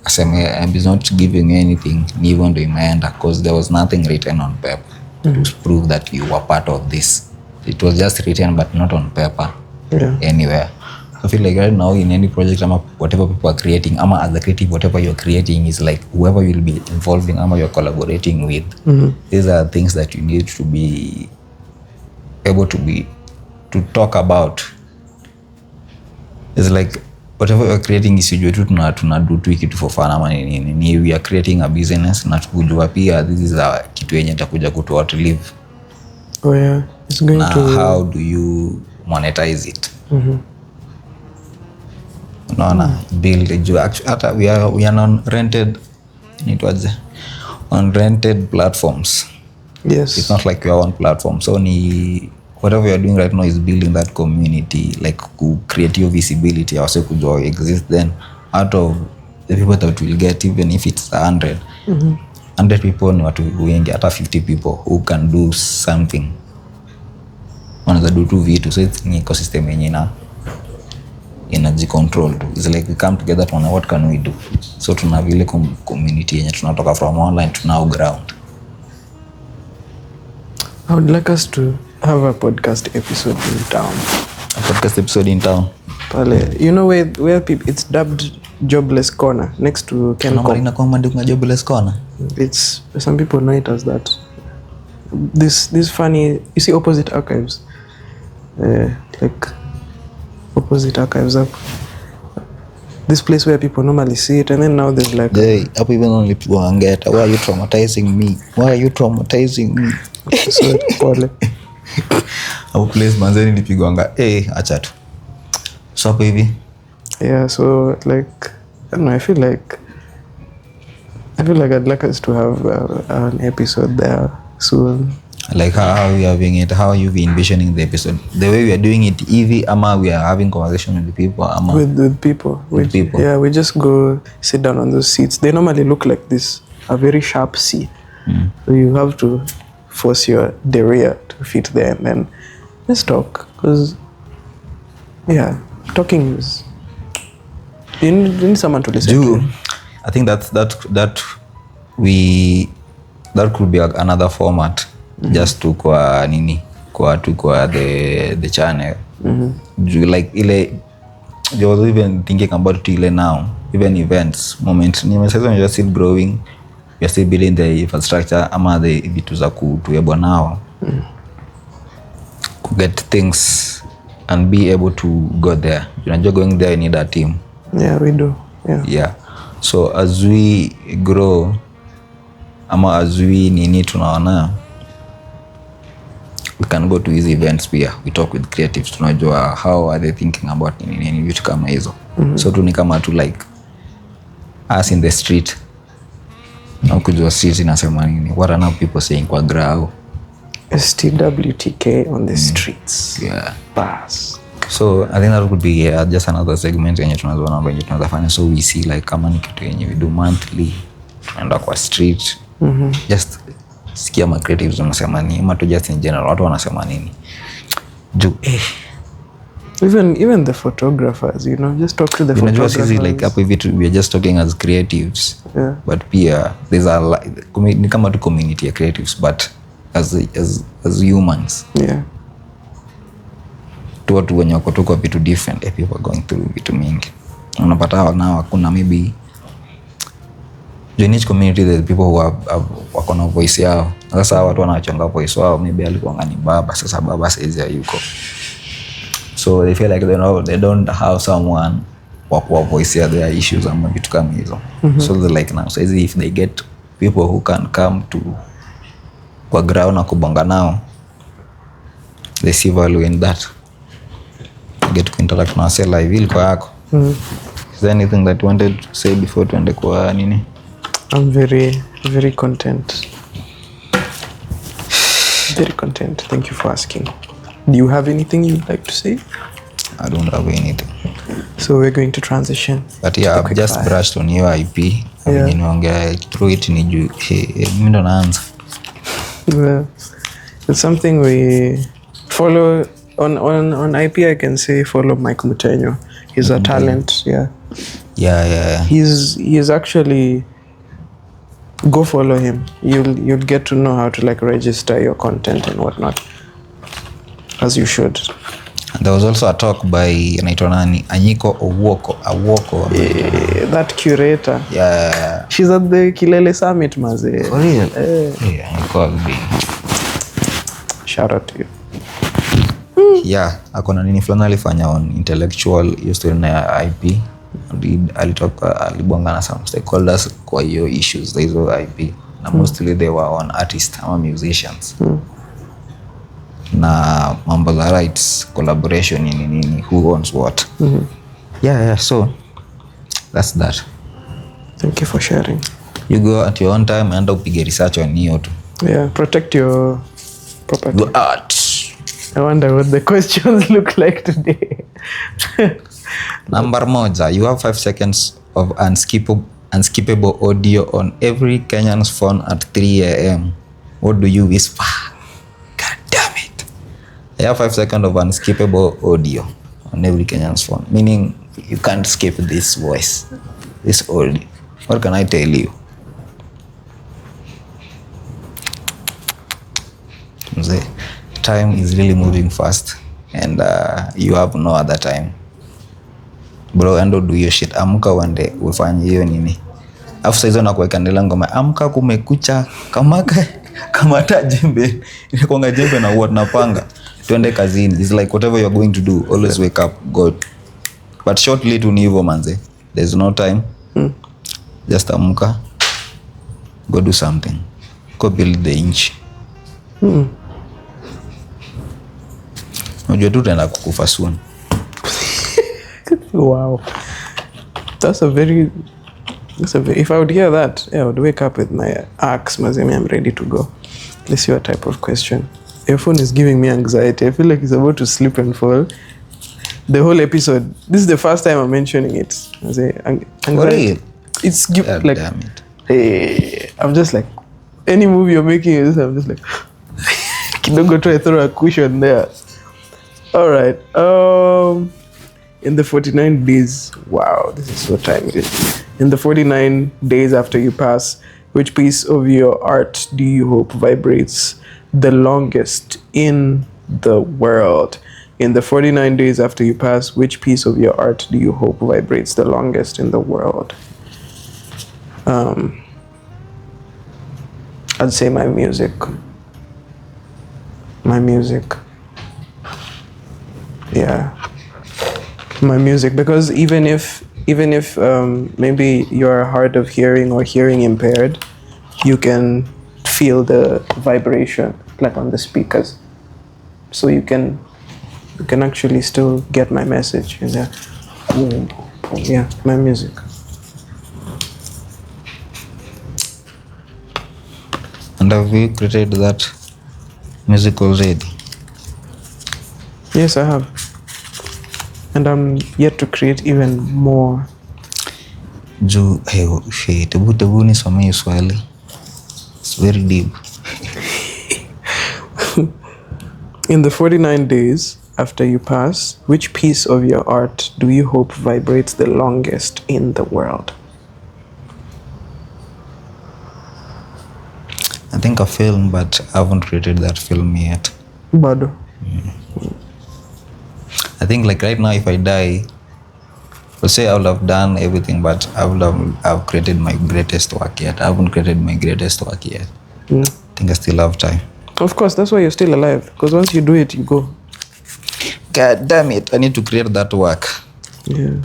[SPEAKER 1] aseme I'm not giving you anything, ni hivyo ndio imeenda, because there was nothing written on paper, mm-hmm, to prove that you were part of this. It was just written but not on paper, anywhere. I feel like right now in any project ama whatever people are creating, ama as a creative, whatever you're creating is like whoever you'll be involving ama you're collaborating with, mm-hmm, these are things that you need to be able to talk about. It's like whatever you're creating is ujue tu tunadu tu kitu for fun ama ni we are creating a business, na tukujua pia this is a kitu yenye takuja kutu outlive.
[SPEAKER 2] Oh yeah, it's going
[SPEAKER 1] na
[SPEAKER 2] to
[SPEAKER 1] how do you monetize it?
[SPEAKER 2] Mm-hmm.
[SPEAKER 1] Unaona, build juu hata we are on rented, on rented platforms.
[SPEAKER 2] Yes,
[SPEAKER 1] it's not like we are on platform. So ni whatever you are doing right now is building that community, like to create your visibility, also kujua exist. Then out of the people that will get, even if it's 100, mm-hmm, 100 people ni watu wengi, hata 50 people who can do something, wanaweza do tu vitu. So it's ni ecosystem yenye na energy control too. It's like we come together to know what can we do. So tuna vile community yenye tunatoka from online to now ground.
[SPEAKER 2] I would like us to have a podcast episode in town.
[SPEAKER 1] A podcast episode in town.
[SPEAKER 2] Pale, you know where people, it's dubbed Jobless Corner next to Kencom.
[SPEAKER 1] Na kwa mandunga Jobless Corner.
[SPEAKER 2] It's some people know it as that. This funny, you see opposite archives. Like opposite archives up. this place where people normally sit, and then now there's like
[SPEAKER 1] hapo even only people angeta, why are you traumatizing me
[SPEAKER 2] so pole
[SPEAKER 1] hapo place manzeni nilipigwanga acha tu so hapo hivi.
[SPEAKER 2] Yeah, so like I don't know, I feel like I'd like us to have an episode there soon.
[SPEAKER 1] Like how are we having it? How are you envisioning the episode? The way we are doing it, easy, ama we are having conversation with the people, ama
[SPEAKER 2] with people.
[SPEAKER 1] With people.
[SPEAKER 2] Yeah, we just go sit down on those seats. They normally look like this, a very sharp C. So you have to force your derriere to fit there, and then let's talk. Because talking is you need someone to listen to.
[SPEAKER 1] I think that could be another format. Just to kwa the channel. Like ile they was even thinking about ile now, even events moment nimesema we are still growing, we are still building the infrastructure ama the vitu za kutuebwa nao to get things and be able to go there. Unajua going there you need a team.
[SPEAKER 2] Yeah, we do. Yeah.
[SPEAKER 1] So as we grow ama as we tunaona, we can go to these events pia, we talk with creatives, tunajua how are they thinking about nini vitu kama hizo. So tu ni kama tu like us in the street na kujua street inasema nini, what are now people saying kwa grau.
[SPEAKER 2] STWTK on the streets.
[SPEAKER 1] Yeah.
[SPEAKER 2] Bas.
[SPEAKER 1] So I think that could be just another segment yenye tunaweza fanya, so we see like kama ni kitu yenye we do monthly, tunaenda kwa street, just sikia ma creatives wanasema nini, ama tu just in general watu wanasema nini.
[SPEAKER 2] Even the photographers, just talk to the photographers.
[SPEAKER 1] Like hapo hivi we are just talking as creatives.
[SPEAKER 2] Yeah.
[SPEAKER 1] But pia there's ni kama tu community ya creatives, but as humans.
[SPEAKER 2] Yeah.
[SPEAKER 1] Tu watu wenye wako tu kwa vitu different, people are going through vitu mingi. Unapata nao hakuna maybe in each community the people who wako na voice yao. Sasa watu wanachanga voice wao, maybe alikuwa ngani baba, sasa baba saizi hayuko. So they feel like they don't have someone wa voice ya their issues ama vitu kama hizo. So they like now, so if they get people who can come to kwa ground na kubonga nao, they see value in that. Get to interact na wase live ilikuwa yako. Is there anything that you wanted to say before tuende kwa nini?
[SPEAKER 2] I'm very, very content. Very content. Thank you for asking. Do you have anything you'd like to say?
[SPEAKER 1] I don't have anything.
[SPEAKER 2] So we're going to transition.
[SPEAKER 1] But yeah, I've just brushed on your IP. Nimeongea through it ni juu. Mimi ndo naanza.
[SPEAKER 2] Well, it's something we follow on IP. I can say follow Mike Mutenyo. He's a talent. Yeah. He's actually, go follow him. You'll get to know how to like register your content and whatnot, as you should.
[SPEAKER 1] And there was also a talk by anaitwa nani, Anyiko Awoko.
[SPEAKER 2] That curator.
[SPEAKER 1] Yeah.
[SPEAKER 2] She's at the Kilele Summit, maze.
[SPEAKER 1] For real? Yeah, Anyiko
[SPEAKER 2] shout out to you.
[SPEAKER 1] Yeah, akona nini fulani alifanya on intellectual history na IP. Alibonga na some stakeholders kwa hiyo issues za hizo IP. Na mostly they were on artists ama musicians. Na mambo za rights, collaboration nini, who owns what. Yeah, so that's that.
[SPEAKER 2] Thank you for sharing.
[SPEAKER 1] You go at your own time and upige research on hiyo tu.
[SPEAKER 2] Yeah, protect your property.
[SPEAKER 1] Your art.
[SPEAKER 2] I wonder what the questions look like today.
[SPEAKER 1] Number moja, you have 5 seconds of unskippable audio on every Kenyan's phone at 3 a.m. What do you whisper? God damn it. I have 5 seconds of unskippable audio on every Kenyan's phone. Meaning, you can't skip this voice, this audio. What can I tell you? Time is really moving fast and you have no other time. Bro, endo do your shit. Amka wande ufanye hiyo nini. Afu saizo na kuweka ndela ngoma. Amka kumekucha. Kamata jembe. Inakuanga jembe na what napanga. Tuende kazini. It's like whatever you're going to do, always wake up, go. But shortly tu ni hivyo manze. there's no time. Just amka, go do something, go build the inch. Unajua tu tena kukufa soon.
[SPEAKER 2] Wow, that's a very if I would hear that, I would wake up with my axe, mazemi, I'm ready to go. Let's see what type of question. Your phone is giving me anxiety. I feel like it's about to slip and fall. The whole episode, this is the first time I'm mentioning it. I say anxiety. It's
[SPEAKER 1] God
[SPEAKER 2] like,
[SPEAKER 1] damn it.
[SPEAKER 2] hey, I'm just like, any movie you're making, I'm just like, kidogo try throw a cushion there. All right. In the 49 days, wow, this is so timely. In the 49 days after you pass, which piece of your art do you hope vibrates the longest in the world? In the 49 days after you pass, which piece of your art do you hope vibrates the longest in the world? I'd say my music. My music. Yeah. My music, because even if maybe you're hard of hearing or hearing impaired, you can feel the vibration like on the speakers, so you can actually still get my message in there. Yeah, my music.
[SPEAKER 1] And have you created that music already?
[SPEAKER 2] Yes, I have. And I'm yet to create even more.
[SPEAKER 1] Juu, hey, tebu nisomee Swahili. It's very deep.
[SPEAKER 2] In the 49 days after you pass, which piece of your art do you hope vibrates the longest in the world?
[SPEAKER 1] I think a film, but I haven't created that film yet.
[SPEAKER 2] Bado.
[SPEAKER 1] I think like right now, if I die, I'll say I would have done everything, but I've created my greatest work yet. I haven't created my greatest work yet. I think I still have time.
[SPEAKER 2] Of course, that's why you're still alive. Because once you do it, you go.
[SPEAKER 1] God damn it, I need to create that work.
[SPEAKER 2] Yeah.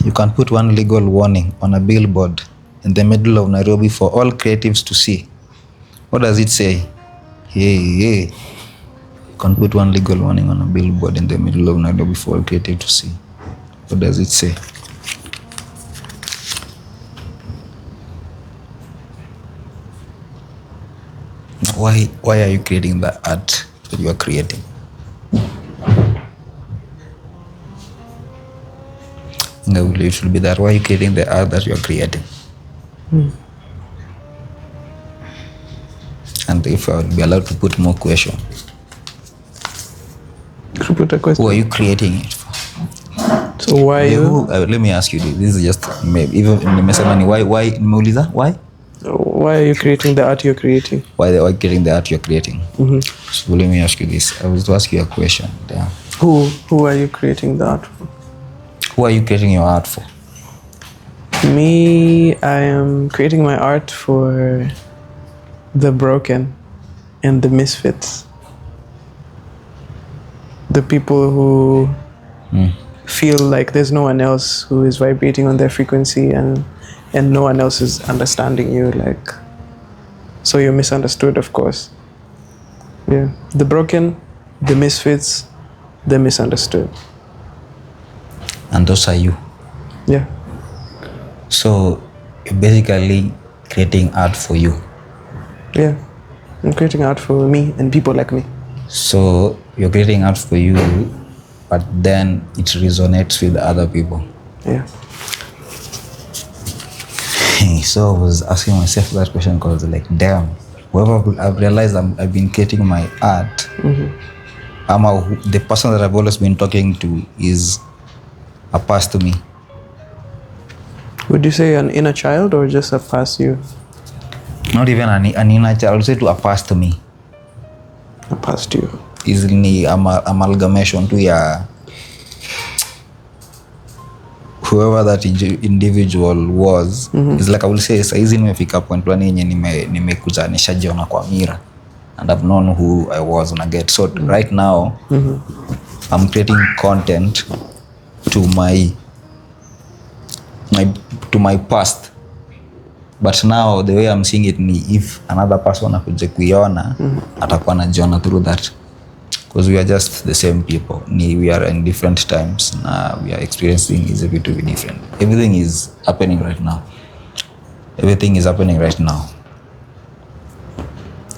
[SPEAKER 1] You can put one legal warning on a billboard in the middle of Nairobi for all creatives to see. What does it say? Hey. You can put one legal warning on a billboard in the middle of Nairobi for all creatives to see. What does it say? Why are you creating the art that you are creating? It should be that. Why are you creating the art that you are creating? And if I would be allowed to put more question,
[SPEAKER 2] Put a question.
[SPEAKER 1] who are you creating it for?
[SPEAKER 2] So why you?
[SPEAKER 1] Let me ask you this. This is just maybe even why nimeuliza why?
[SPEAKER 2] Why are you creating the art you're creating?
[SPEAKER 1] Why are you creating the art you're creating? So let me ask you this. I was to ask you a question. Yeah.
[SPEAKER 2] Who are you creating the art for?
[SPEAKER 1] Who are you creating your art for?
[SPEAKER 2] Me, I am creating my art for the broken and the misfits. The people who feel like there's no one else who is vibrating on their frequency and no one else is understanding you, like, so you're misunderstood, of course. Yeah, the broken, the misfits, the misunderstood.
[SPEAKER 1] And those are you.
[SPEAKER 2] Yeah.
[SPEAKER 1] So you're basically creating art for you.
[SPEAKER 2] Yeah, I'm creating art for me and people like me.
[SPEAKER 1] So you're creating art for you, but then it resonates with other people.
[SPEAKER 2] Yeah.
[SPEAKER 1] So I was asking myself that question because like, damn, I've realized I've been creating my art. The person that I've always been talking to is a past to me.
[SPEAKER 2] Would you say an inner child or just a past you?
[SPEAKER 1] Not even an inner child. I would say to a past to me.
[SPEAKER 2] A past you.
[SPEAKER 1] Is ni amalgamation to ya whoever that individual was. It's like I will say saizi nimefika point plani yenye nimekuja nishajiona kwa mira and I've known who I was when I get. So right now I'm creating content to my to my past, but now the way I'm seeing it ni if another person akuja kuiona atakuwa anajiona through that, because we are just the same people, we are in different times na we are experiencing is a bit different. Everything is happening right now.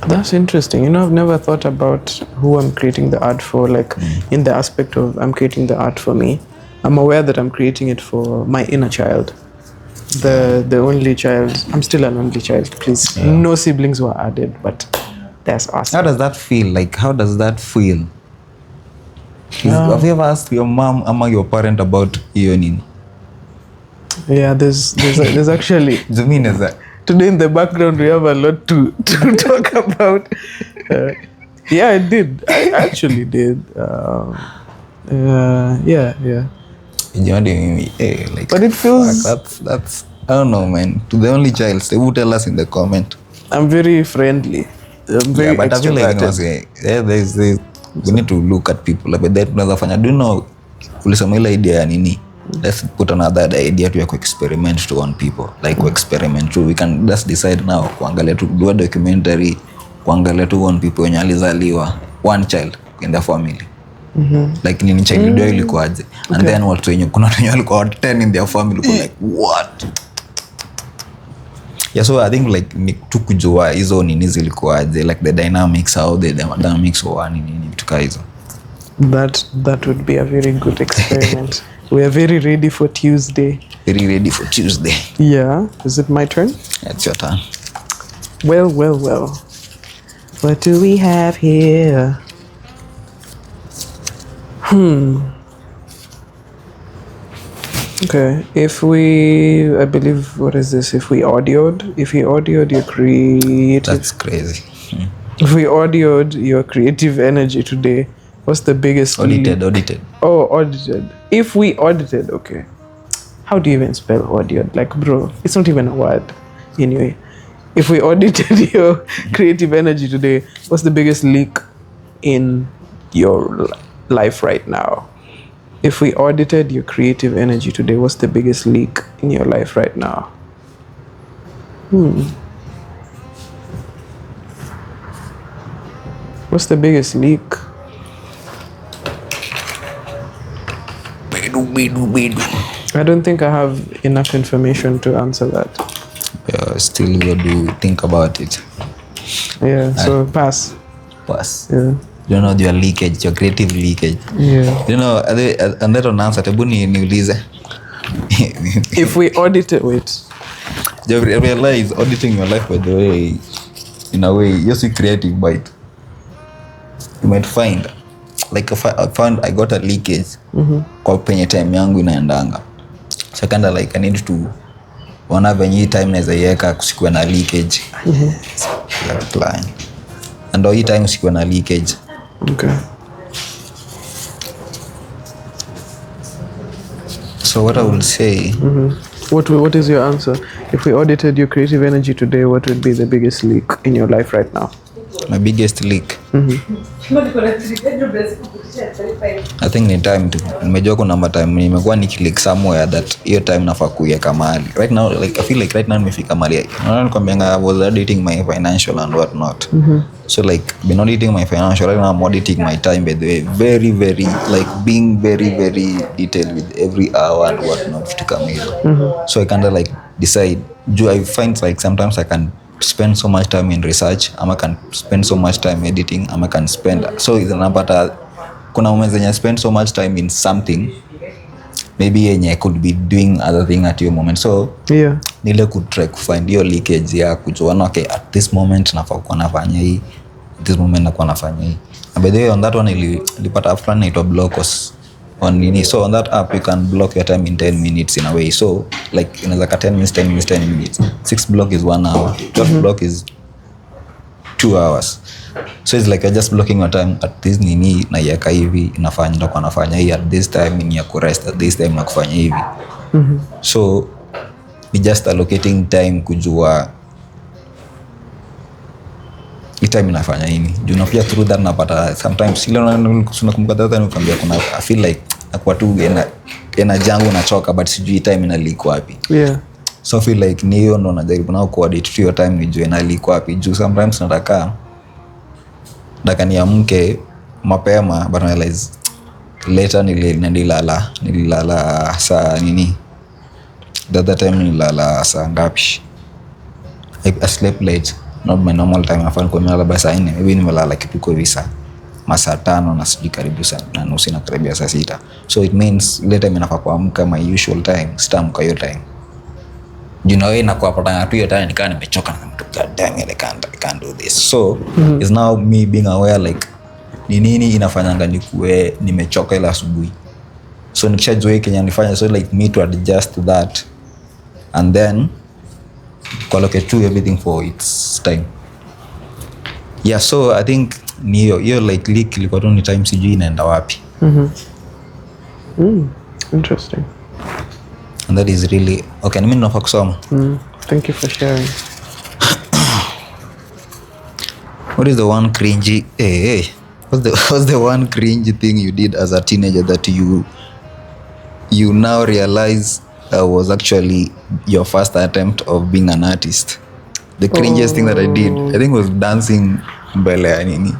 [SPEAKER 2] That's interesting. You know, I've never thought about who I'm creating the art for, like in the aspect of I'm creating the art for me. I'm aware that I'm creating it for my inner child. The only child. I'm still an only child, please. Yeah. No siblings were added, but that's awesome.
[SPEAKER 1] How does that feel? Have you ever asked your mom or your parent about hiyo nini?
[SPEAKER 2] Yeah, there's actually today in the background we have a lot to talk about. Yeah, I did. I actually did. Yeah. But it feels
[SPEAKER 1] that's I don't know, man. To the only child, they would tell us in the comment.
[SPEAKER 2] I'm very friendly. I'm very
[SPEAKER 1] but I feel like we need to look at people like that. Do you know ulisema ile idea ya nini? Let's put another idea to experiment to on people, like experiment too. We can just decide now kuangalia tu do a documentary, kuangalia tu on people wenye alizaliwa one child in the family. Like nini child ndio ilikuwaje, and then watu wenye kuna wenye walikuwa 10 in their family, like what. Yeah, so I think like ni tu kujua hizo nini zilikuwaje, like the dynamics, how the dynamics wa nini tuka hizo.
[SPEAKER 2] That would be a very good experiment. We are very ready for Tuesday. Yeah. Is it my turn?
[SPEAKER 1] It's your turn.
[SPEAKER 2] Well. What do we have here? Okay. I believe, what is this? If we audioed your creative...
[SPEAKER 1] That's crazy.
[SPEAKER 2] If we audioed your creative energy today, what's the biggest...
[SPEAKER 1] Audited.
[SPEAKER 2] Oh, audited. If we audited, okay. How do you even spell audited? Like, bro, it's not even a word. Anyway, if we audited your creative energy today, what's the biggest leak in your life right now? If we audited your creative energy today, what's the biggest leak in your life right now? What's the biggest leak? I don't think I have enough information to answer that.
[SPEAKER 1] Still got to think about it.
[SPEAKER 2] Yeah, so pass. Yeah.
[SPEAKER 1] You know your leakage, your creative leakage.
[SPEAKER 2] Yeah.
[SPEAKER 1] You know, and that on answer tabu niulize.
[SPEAKER 2] If we audit it, wait.
[SPEAKER 1] You realize auditing your life, by the way, in a way, you're so creative, but you might find, like if I found I got a leakage kwa penye time yangu inaendanga. So kinda like I need to wana venye time naweza yeka kusikuwe na leakage. Like line. And all time kusikuwe na leakage.
[SPEAKER 2] Okay.
[SPEAKER 1] So what I would say...
[SPEAKER 2] What is your answer? If we audited your creative energy today, what would be the biggest leak in your life right now?
[SPEAKER 1] My biggest leak? I think ni time tu. Nimejua kuna time nimekuwa nikileak somewhere that hiyo time nafaa kuiweka mahali. Right now, like I feel like right now nimefika mahali. I was auditing my financial and what not. So like been auditing my financial, right now I'm auditing my time, by the way. Very, very, like being very, very detailed with every hour and what not to come here. So I kind of like decide, I find like sometimes I can spend so much time in research, I can spend so much time editing, I can spend, so napata kuna moments when I spend so much time in something, maybe I could be doing other thing at your moment. So
[SPEAKER 2] yeah,
[SPEAKER 1] nile could try to find your leakage ya kujua okay, at this moment nafaa kuwa nafanya hii, at this moment nakuwa nafanya hii. And by the way, on that one nilipata app fulani inaitwa blockers on nini. So on that app you can block your time in 10 minutes in a way. So like unaweza ka 10 minutes. 6 block is 1 hour. 12 block is 2 hours. So it's like you're just blocking your time at this nini na yaka hivi inafanya ndio nafanya hii, at this time ni ya kurest, at this time na kufanya hivi. So we just allocating time kujua time inafanya nini. Do not fear through that napata sometimes ile unakumbuka that time ukiambia kuna I feel like nakuwa tu ena jangu nachoka but sijui time ina leak wapi.
[SPEAKER 2] Yeah.
[SPEAKER 1] So feel like ni hiyo ndo najaribu nao coordinate to your time nijue nalikuwa wapi juu sometimes nataka niamke mapema but I realize later nililala saa nini the other time nililala saa ngapi. I slept late, not my normal time. Afan kwa nimelala basi 4 maybe nimelala kitu kwa visa masaa 5 na sijui karibu sana na nusu na karibia saa 6. So it means later mimi nafaa kuamka my usual time, sitamka hiyo time. You know, inakuwa patana tu hiyo time nikaa nimechoka na mtu god damn it, I can't do this. So it's now me being aware like ni nini inafanyanga nikuwe nimechoka ile asubuhi. So nikishajua Kenya nifanya, so like me to adjust to that and then allocate to everything for its time. Yeah, so I think ni hiyo like leak ilikuwa tu ni time sijui inaenda wapi.
[SPEAKER 2] Interesting.
[SPEAKER 1] And that is really okay. Mimi nafaa kusoma.
[SPEAKER 2] Thank you for sharing.
[SPEAKER 1] What is the one cringy what's the one cringy thing you did as a teenager that you now realize was actually your first attempt of being an artist? The cringiest thing that I did, I think, was dancing mbele ya nini.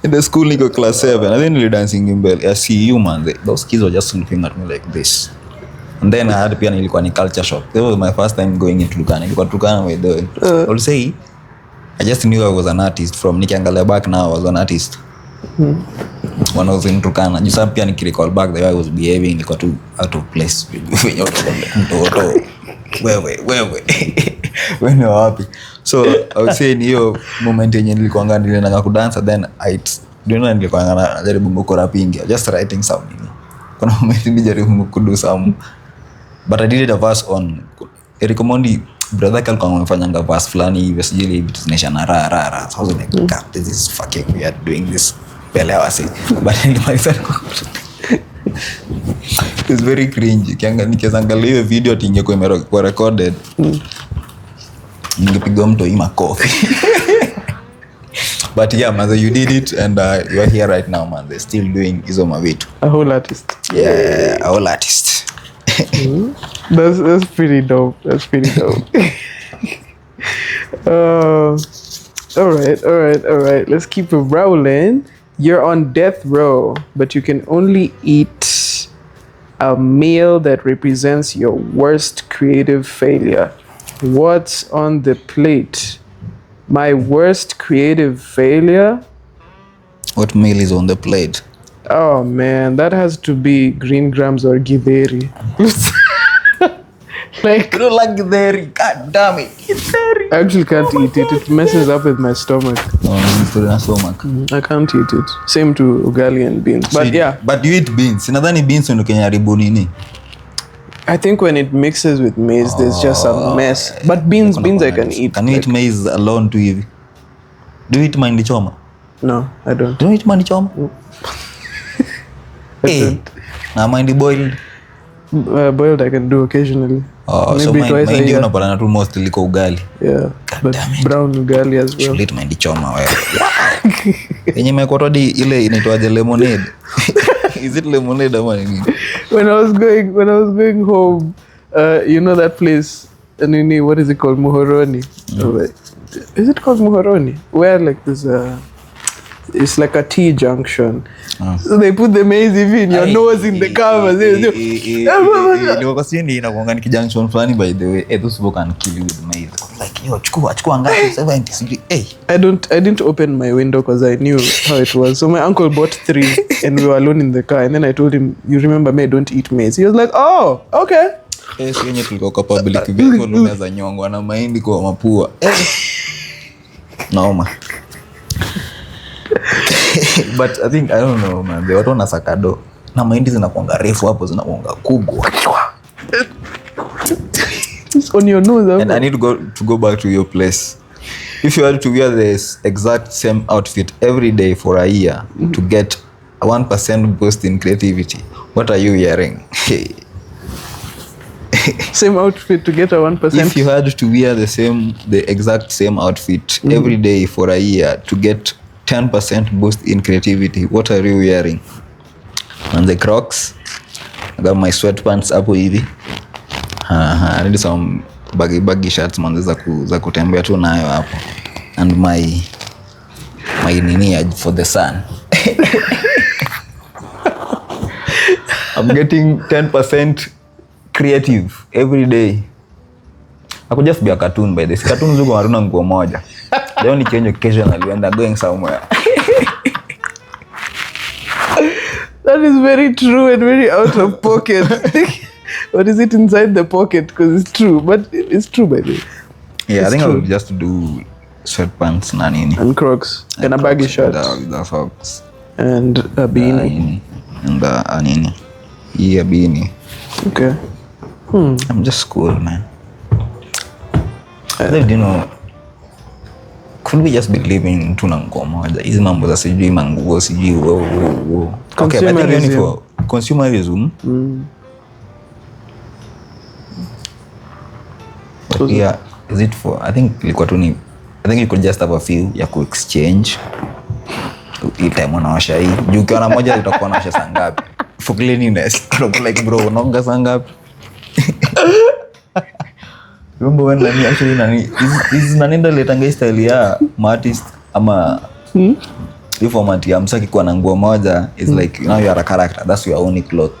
[SPEAKER 1] In the school niko class 7. I think nili dancing mbele. I see you man. Those kids were just looking at me like this. And then I had pia nilikuwa ni culture shock. That was my first time going into Turkana. Nilikuwa Turkana with the I'll say I just knew I was an artist from nikiangalia back now I was an artist. When I was in Turkana, just pia nikiricall back the way I was behaving, nilikuwa too out of place. Mtoto wewe when you are happy. So I would say niyo moment yenye nilikuwa ngani nanga kudance, then nilikuwa ngana jaribu mukora pingi just writing something. Kuna moment nijaribu kudu some, but I did it a verse on Eric Mondi brother kalikuwa amefanya verse fulani hivi sijili hivi tunaishana rara. So I was like God, this is fucking weird doing this pele wasi, but nilimaliza it's very cringe. Nikiangalia hiyo video tingekuwa imekuwa recorded ningepiga mtu ima coffee. But yeah man, you did it and you are here right now man. They're still doing hizo mavitu.
[SPEAKER 2] A whole artist.
[SPEAKER 1] Yeah, a whole artist.
[SPEAKER 2] That's pretty dope. All right. Let's keep it rolling. You're on death row, but you can only eat a meal that represents your worst creative failure. What's on the plate? My worst creative failure?
[SPEAKER 1] What meal is on the plate?
[SPEAKER 2] Oh man, that has to be green grams or githeri. Like,
[SPEAKER 1] I don't like githeri. God damn it. Githeri.
[SPEAKER 2] I actually can't eat it. It messes up with my stomach.
[SPEAKER 1] Stomach.
[SPEAKER 2] I can't eat it. Same to ugali and beans. But
[SPEAKER 1] so
[SPEAKER 2] yeah.
[SPEAKER 1] But you eat beans. Nadhani beans ndio Kenya haribu nini?
[SPEAKER 2] I think when it mixes with maize, there's just a mess. But beans I can eat.
[SPEAKER 1] Can you eat maize alone too hivi? Do you eat mahindi choma?
[SPEAKER 2] No, I don't.
[SPEAKER 1] Do you eat mahindi choma? Na mahindi boiled?
[SPEAKER 2] Boiled I can do occasionally.
[SPEAKER 1] Maybe so twice a year. Unapata tu most liko ugali.
[SPEAKER 2] Yeah, but brown ugali as well.
[SPEAKER 1] Should eat mahindi choma wewe. Yenye mekotodi ile inaitwaje lemonade. Is it lemonade or nini?
[SPEAKER 2] When I was going home, you know that place, Nini, what is it called? Muhoroni. Is it called Muhoroni? Where like there's it's like a T junction. So they put the maize in your nose in the cover.
[SPEAKER 1] Inakuanga ni junction funny by the way. Those people can kill you with maize. Like yo chukua ngapi 70. Hey.
[SPEAKER 2] I didn't open my window because I knew how it was. So my uncle bought 3 and we were alone in the car, and then I told him, you remember me, don't eat maize. He was like, oh, okay.
[SPEAKER 1] Yes, yenye tulikuwa kwa public vehicle unaweza nyongwa na mahindi kwa mapua. Naoma. But I think I don't know man, they watu wanasakado na mahindi zinakuanga refu hapo, zinakuanga kubwa.
[SPEAKER 2] It's on your nose.
[SPEAKER 1] And I need to go back to your place. If you had to wear this exact same outfit every day for a year to get a 1% boost in creativity, what are you wearing?
[SPEAKER 2] Same outfit to get a 1%.
[SPEAKER 1] If you had to wear the exact same outfit every day for a year to get 10% boost in creativity, what are you wearing? And the Crocs, I got my sweatpants hapo hivi, I need some baggy shirts man za kutembea tu nayo hapo. And my nini for the sun. I'm getting 10% creative every day. I could just be a cartoon by this. Cartoon zuko maruna nguo moja. The only change occasionally when they're going somewhere.
[SPEAKER 2] That is very true and very out of pocket. What is it inside the pocket? Because it's true, but it's true by the way.
[SPEAKER 1] Yeah, I think true. I would just do sweatpants na nini.
[SPEAKER 2] And Crocs. And a baggy shirt.
[SPEAKER 1] The socks.
[SPEAKER 2] And a beanie.
[SPEAKER 1] And a nini. Yeah, beanie.
[SPEAKER 2] Okay.
[SPEAKER 1] I'm just cool, man. You know, could we just be living tuna nguo moja? Hizi mambo za sijui manguo sijui wo. Okay, but I think for consumerism. But yeah, is it for? I think you could just have a few ya ku exchange. Time unawasha hii. Juu ukiona moja utakuwa unawasha saa ngapi? For cleanliness. Like bro, unaonga saa ngapi? Remember when nani actually nani is nanenda letanga style ya artist ama format ya msaki kwa na nguo moja is like now you are a character, that's your only cloth.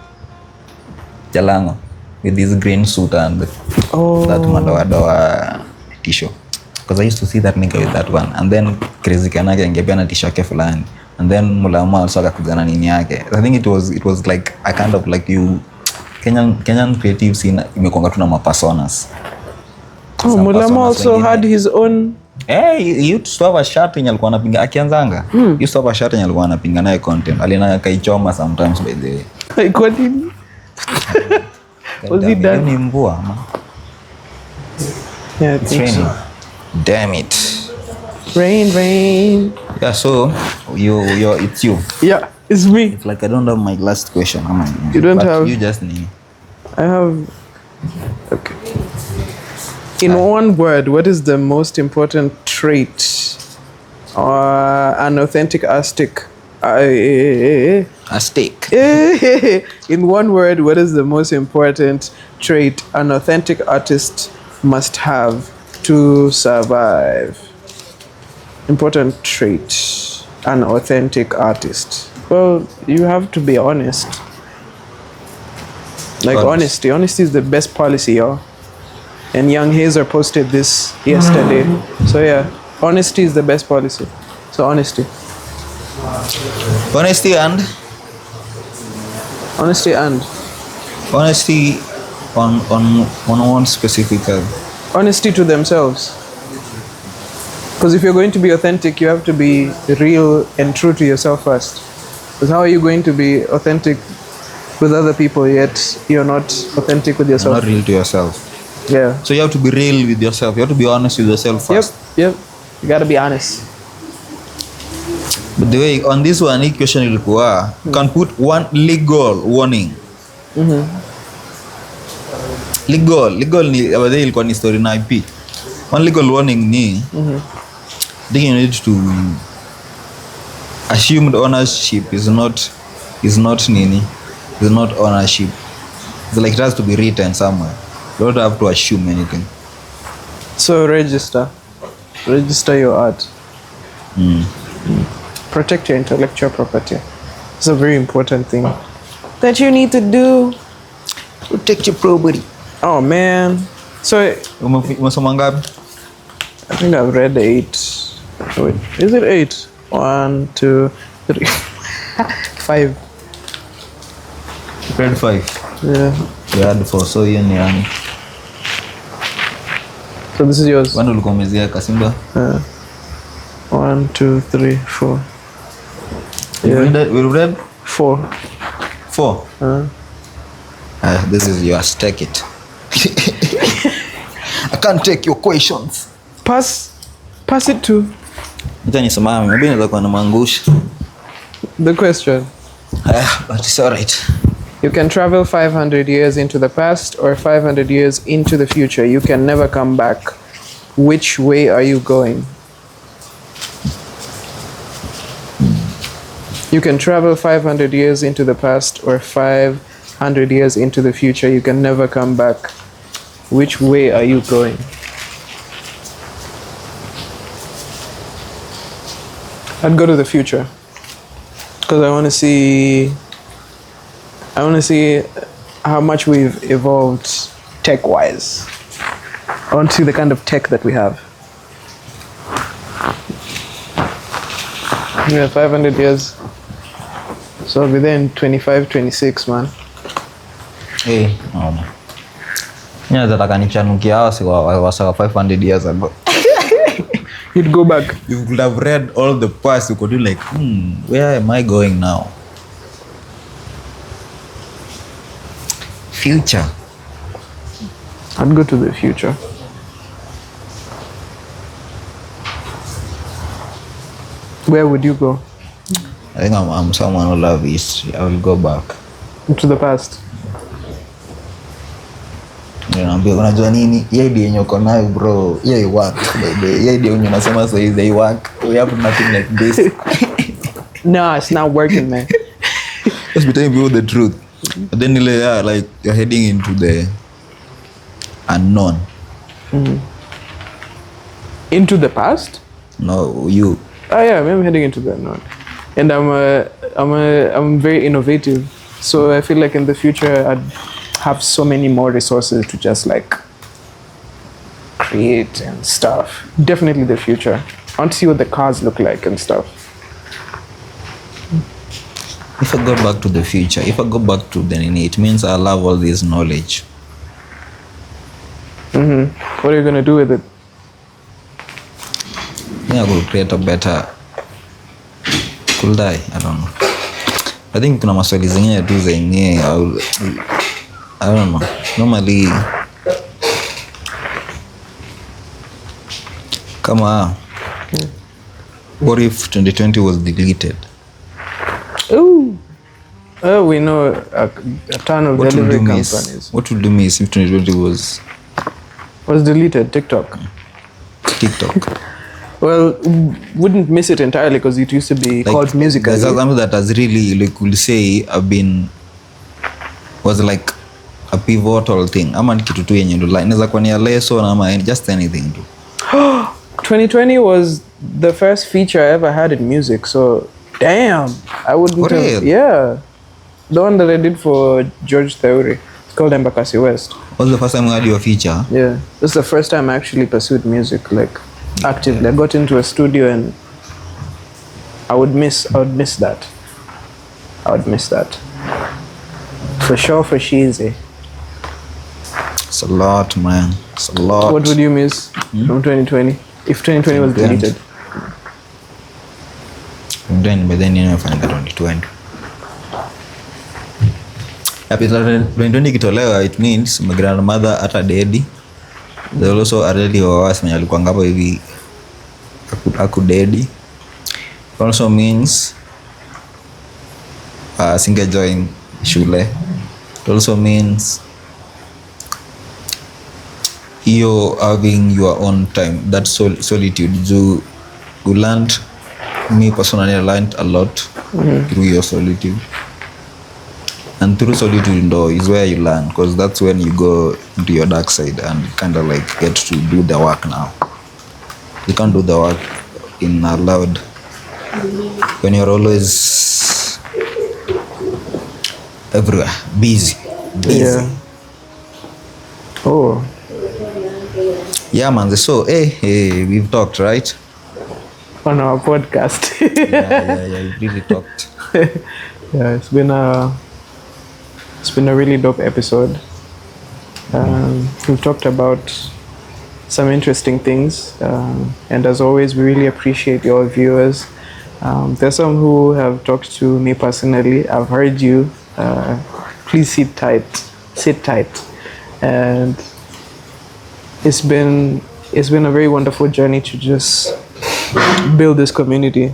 [SPEAKER 1] Jalango with this green suit and that madoa t-shirt. Because I used to see that nigga with that one, and then crazy kanake angepeana t-shirt yake fulani, and then Mulama also akakujana nini yake. I think it was like a kind of like you Kenyan creative scene imekonga tu na mapersonas.
[SPEAKER 2] Mulama also had his own.
[SPEAKER 1] He used to have a shirt yenye alikuwa anapinga akianzanga. He used to have a shirt yenye alikuwa anapinga naye content. Alina kaichoma sometimes by the way.
[SPEAKER 2] Like what did was he done?
[SPEAKER 1] Ni mvua ama?
[SPEAKER 2] Yeah, it's raining.
[SPEAKER 1] Damn it.
[SPEAKER 2] Rain.
[SPEAKER 1] Yeah, so it's you.
[SPEAKER 2] Yeah, it's me.
[SPEAKER 1] It's like I don't have my last question.
[SPEAKER 2] You don't have.
[SPEAKER 1] You just need.
[SPEAKER 2] I have. Okay. In one word, what is the most important trait or an authentic Aztec?
[SPEAKER 1] Aztec.
[SPEAKER 2] In one word, what is the most important trait an authentic artist must have to survive? Important trait, an authentic artist. Well, you have to be honest. Like honesty. Honesty is the best policy, y'all. And Young Hazer posted this yesterday. So yeah, honesty is the best policy. So honesty.
[SPEAKER 1] Honesty and honesty on one specific.
[SPEAKER 2] Honesty to themselves. Because if you're going to be authentic, you have to be real and true to yourself first. Because how are you going to be authentic with other people yet you're not authentic with yourself?
[SPEAKER 1] You're not real to yourself.
[SPEAKER 2] Yeah.
[SPEAKER 1] So you have to be real with yourself. You have to be honest with yourself first.
[SPEAKER 2] Yep. You gotta be honest.
[SPEAKER 1] But the way on this one, hii question ilikuwa, you can put one legal warning. Legal ni abadhi ilikuwa ni story na IP. One legal warning ni, then you need to assumed ownership is not ownership. It's like it has to be written somewhere. You don't have to assume anything.
[SPEAKER 2] So register your art. Protect your intellectual property. It's a very important thing that you need to do.
[SPEAKER 1] Protect your property.
[SPEAKER 2] Oh man. So
[SPEAKER 1] umesoma ngapi?
[SPEAKER 2] I think I've read 8. Wait, is it 8? 1, 2, 3, 5.
[SPEAKER 1] Read 5.
[SPEAKER 2] Yeah.
[SPEAKER 1] You had 4, so hiyo ni yani.
[SPEAKER 2] So this is yours.
[SPEAKER 1] Wanda ulikuwa umezia Kasimba?
[SPEAKER 2] 1, 2, 3, 4.
[SPEAKER 1] We read
[SPEAKER 2] 4.
[SPEAKER 1] 4. This is yours. Take it. I can't take your questions.
[SPEAKER 2] Pass it to.
[SPEAKER 1] Nitanisomea mimi naweza kuwa na mangusha.
[SPEAKER 2] The question.
[SPEAKER 1] But it's all right.
[SPEAKER 2] You can travel 500 years into the past or 500 years into the future. You can never come back. Which way are you going? You can travel 500 years into the past or 500 years into the future. You can never come back. which way are you going? I'd go to the future because I want to see how much we've evolved tech-wise. I want to see the kind of tech that we have. Yeah, 500 years. So I'll be there in 25, 26, man.
[SPEAKER 1] Hey, yeah, nataka nichanukia wasi wa 500 years ago.
[SPEAKER 2] You'd go back.
[SPEAKER 1] You could have read all the past. You could do like, where am I going now? Future.
[SPEAKER 2] I'd go to the future. Where would you go?
[SPEAKER 1] I think I'm someone who loves history. I will go back.
[SPEAKER 2] To the past.
[SPEAKER 1] Naambia unajua nini? Yeye ndiye yenye uko nayo bro. Yeye work baby. Yeye ndiye yenye unasema so is they work. We have nothing like this.
[SPEAKER 2] No, it's not working, man.
[SPEAKER 1] Just be telling people the truth. But then like you're heading into the unknown.
[SPEAKER 2] Into the past?
[SPEAKER 1] No, you.
[SPEAKER 2] Oh yeah, I'm heading into the unknown. And I'm very innovative. So I feel like in the future I'd have so many more resources to just like create and stuff. Definitely the future. I want to see what the cars look like and stuff.
[SPEAKER 1] If I go back to the future, if I go back to the nini, it means I'll have all this knowledge.
[SPEAKER 2] What are you gonna do with it?
[SPEAKER 1] I think I will create a better. Could I don't know. I think kuna maswali zingine tu zenye I don't know. Normally kama what if 2020 was deleted?
[SPEAKER 2] Ooh. Oh, we know a ton of delivery companies.
[SPEAKER 1] What would you miss if 2020 was
[SPEAKER 2] deleted? TikTok. Well, wouldn't miss it entirely because it used to be like, called music.
[SPEAKER 1] There's something that has really, like, we'll say, was like a pivotal thing. Ama ni kitu tu yenye ndo like inaweza kuwa ni lesson ama just anything tu.
[SPEAKER 2] 2020 was the first feature I ever had in music, so damn, I wouldn't have, yeah. The one that I did for George Theory. It's called Embakasi West.
[SPEAKER 1] Was the first time you had your feature?
[SPEAKER 2] Yeah. This is the first time I actually pursued music, like actively. I got into a studio and I would miss that. For sure, for Sheezy.
[SPEAKER 1] It's a lot, man. It's a lot.
[SPEAKER 2] What would you miss from 2020? If 2020 was deleted?
[SPEAKER 1] But then you know, find that 2020. 2020 kitolewa, it means my grandmother ata dedi. There's also a really was mwenye alikuwa ngapo hivi akudedi. It also means singe join shule. It also means you having your own time. That solitude. You learned, me personally, I learned a lot through your solitude. And through solitude is where you learn, because that's when you go into your dark side and kind of like get to do the work now. You can't do the work in a loud when you're always everywhere, busy.
[SPEAKER 2] Yeah. Oh.
[SPEAKER 1] Yeah, man. So, hey, we've talked, right?
[SPEAKER 2] On our podcast.
[SPEAKER 1] yeah, we really talked.
[SPEAKER 2] Yeah, it's been a really dope episode. We've talked about some interesting things, and as always, we really appreciate your viewers. There's some who have talked to me personally. I've heard you. Please sit tight, and it's been a very wonderful journey to just build this community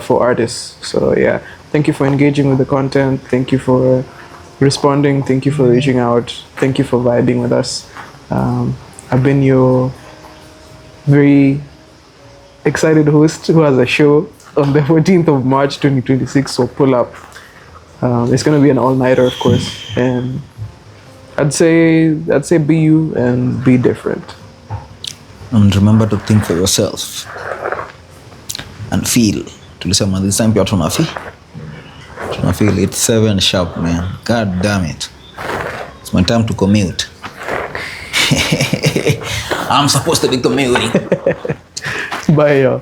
[SPEAKER 2] for artists. So yeah, thank you for engaging with the content. Thank you for responding. Thank you for reaching out. Thank you for vibing with us. I've been your very excited host who has a show on the 14th of March 2026, so pull up. It's going to be an all-nighter, of course, and I'd say be you and be different.
[SPEAKER 1] And remember to think for yourself and feel. Tulisema this time pia tunafeel it's 7 sharp, man. God damn it. It's my time to commute. I'm supposed to be commuting.
[SPEAKER 2] Bye, y'all.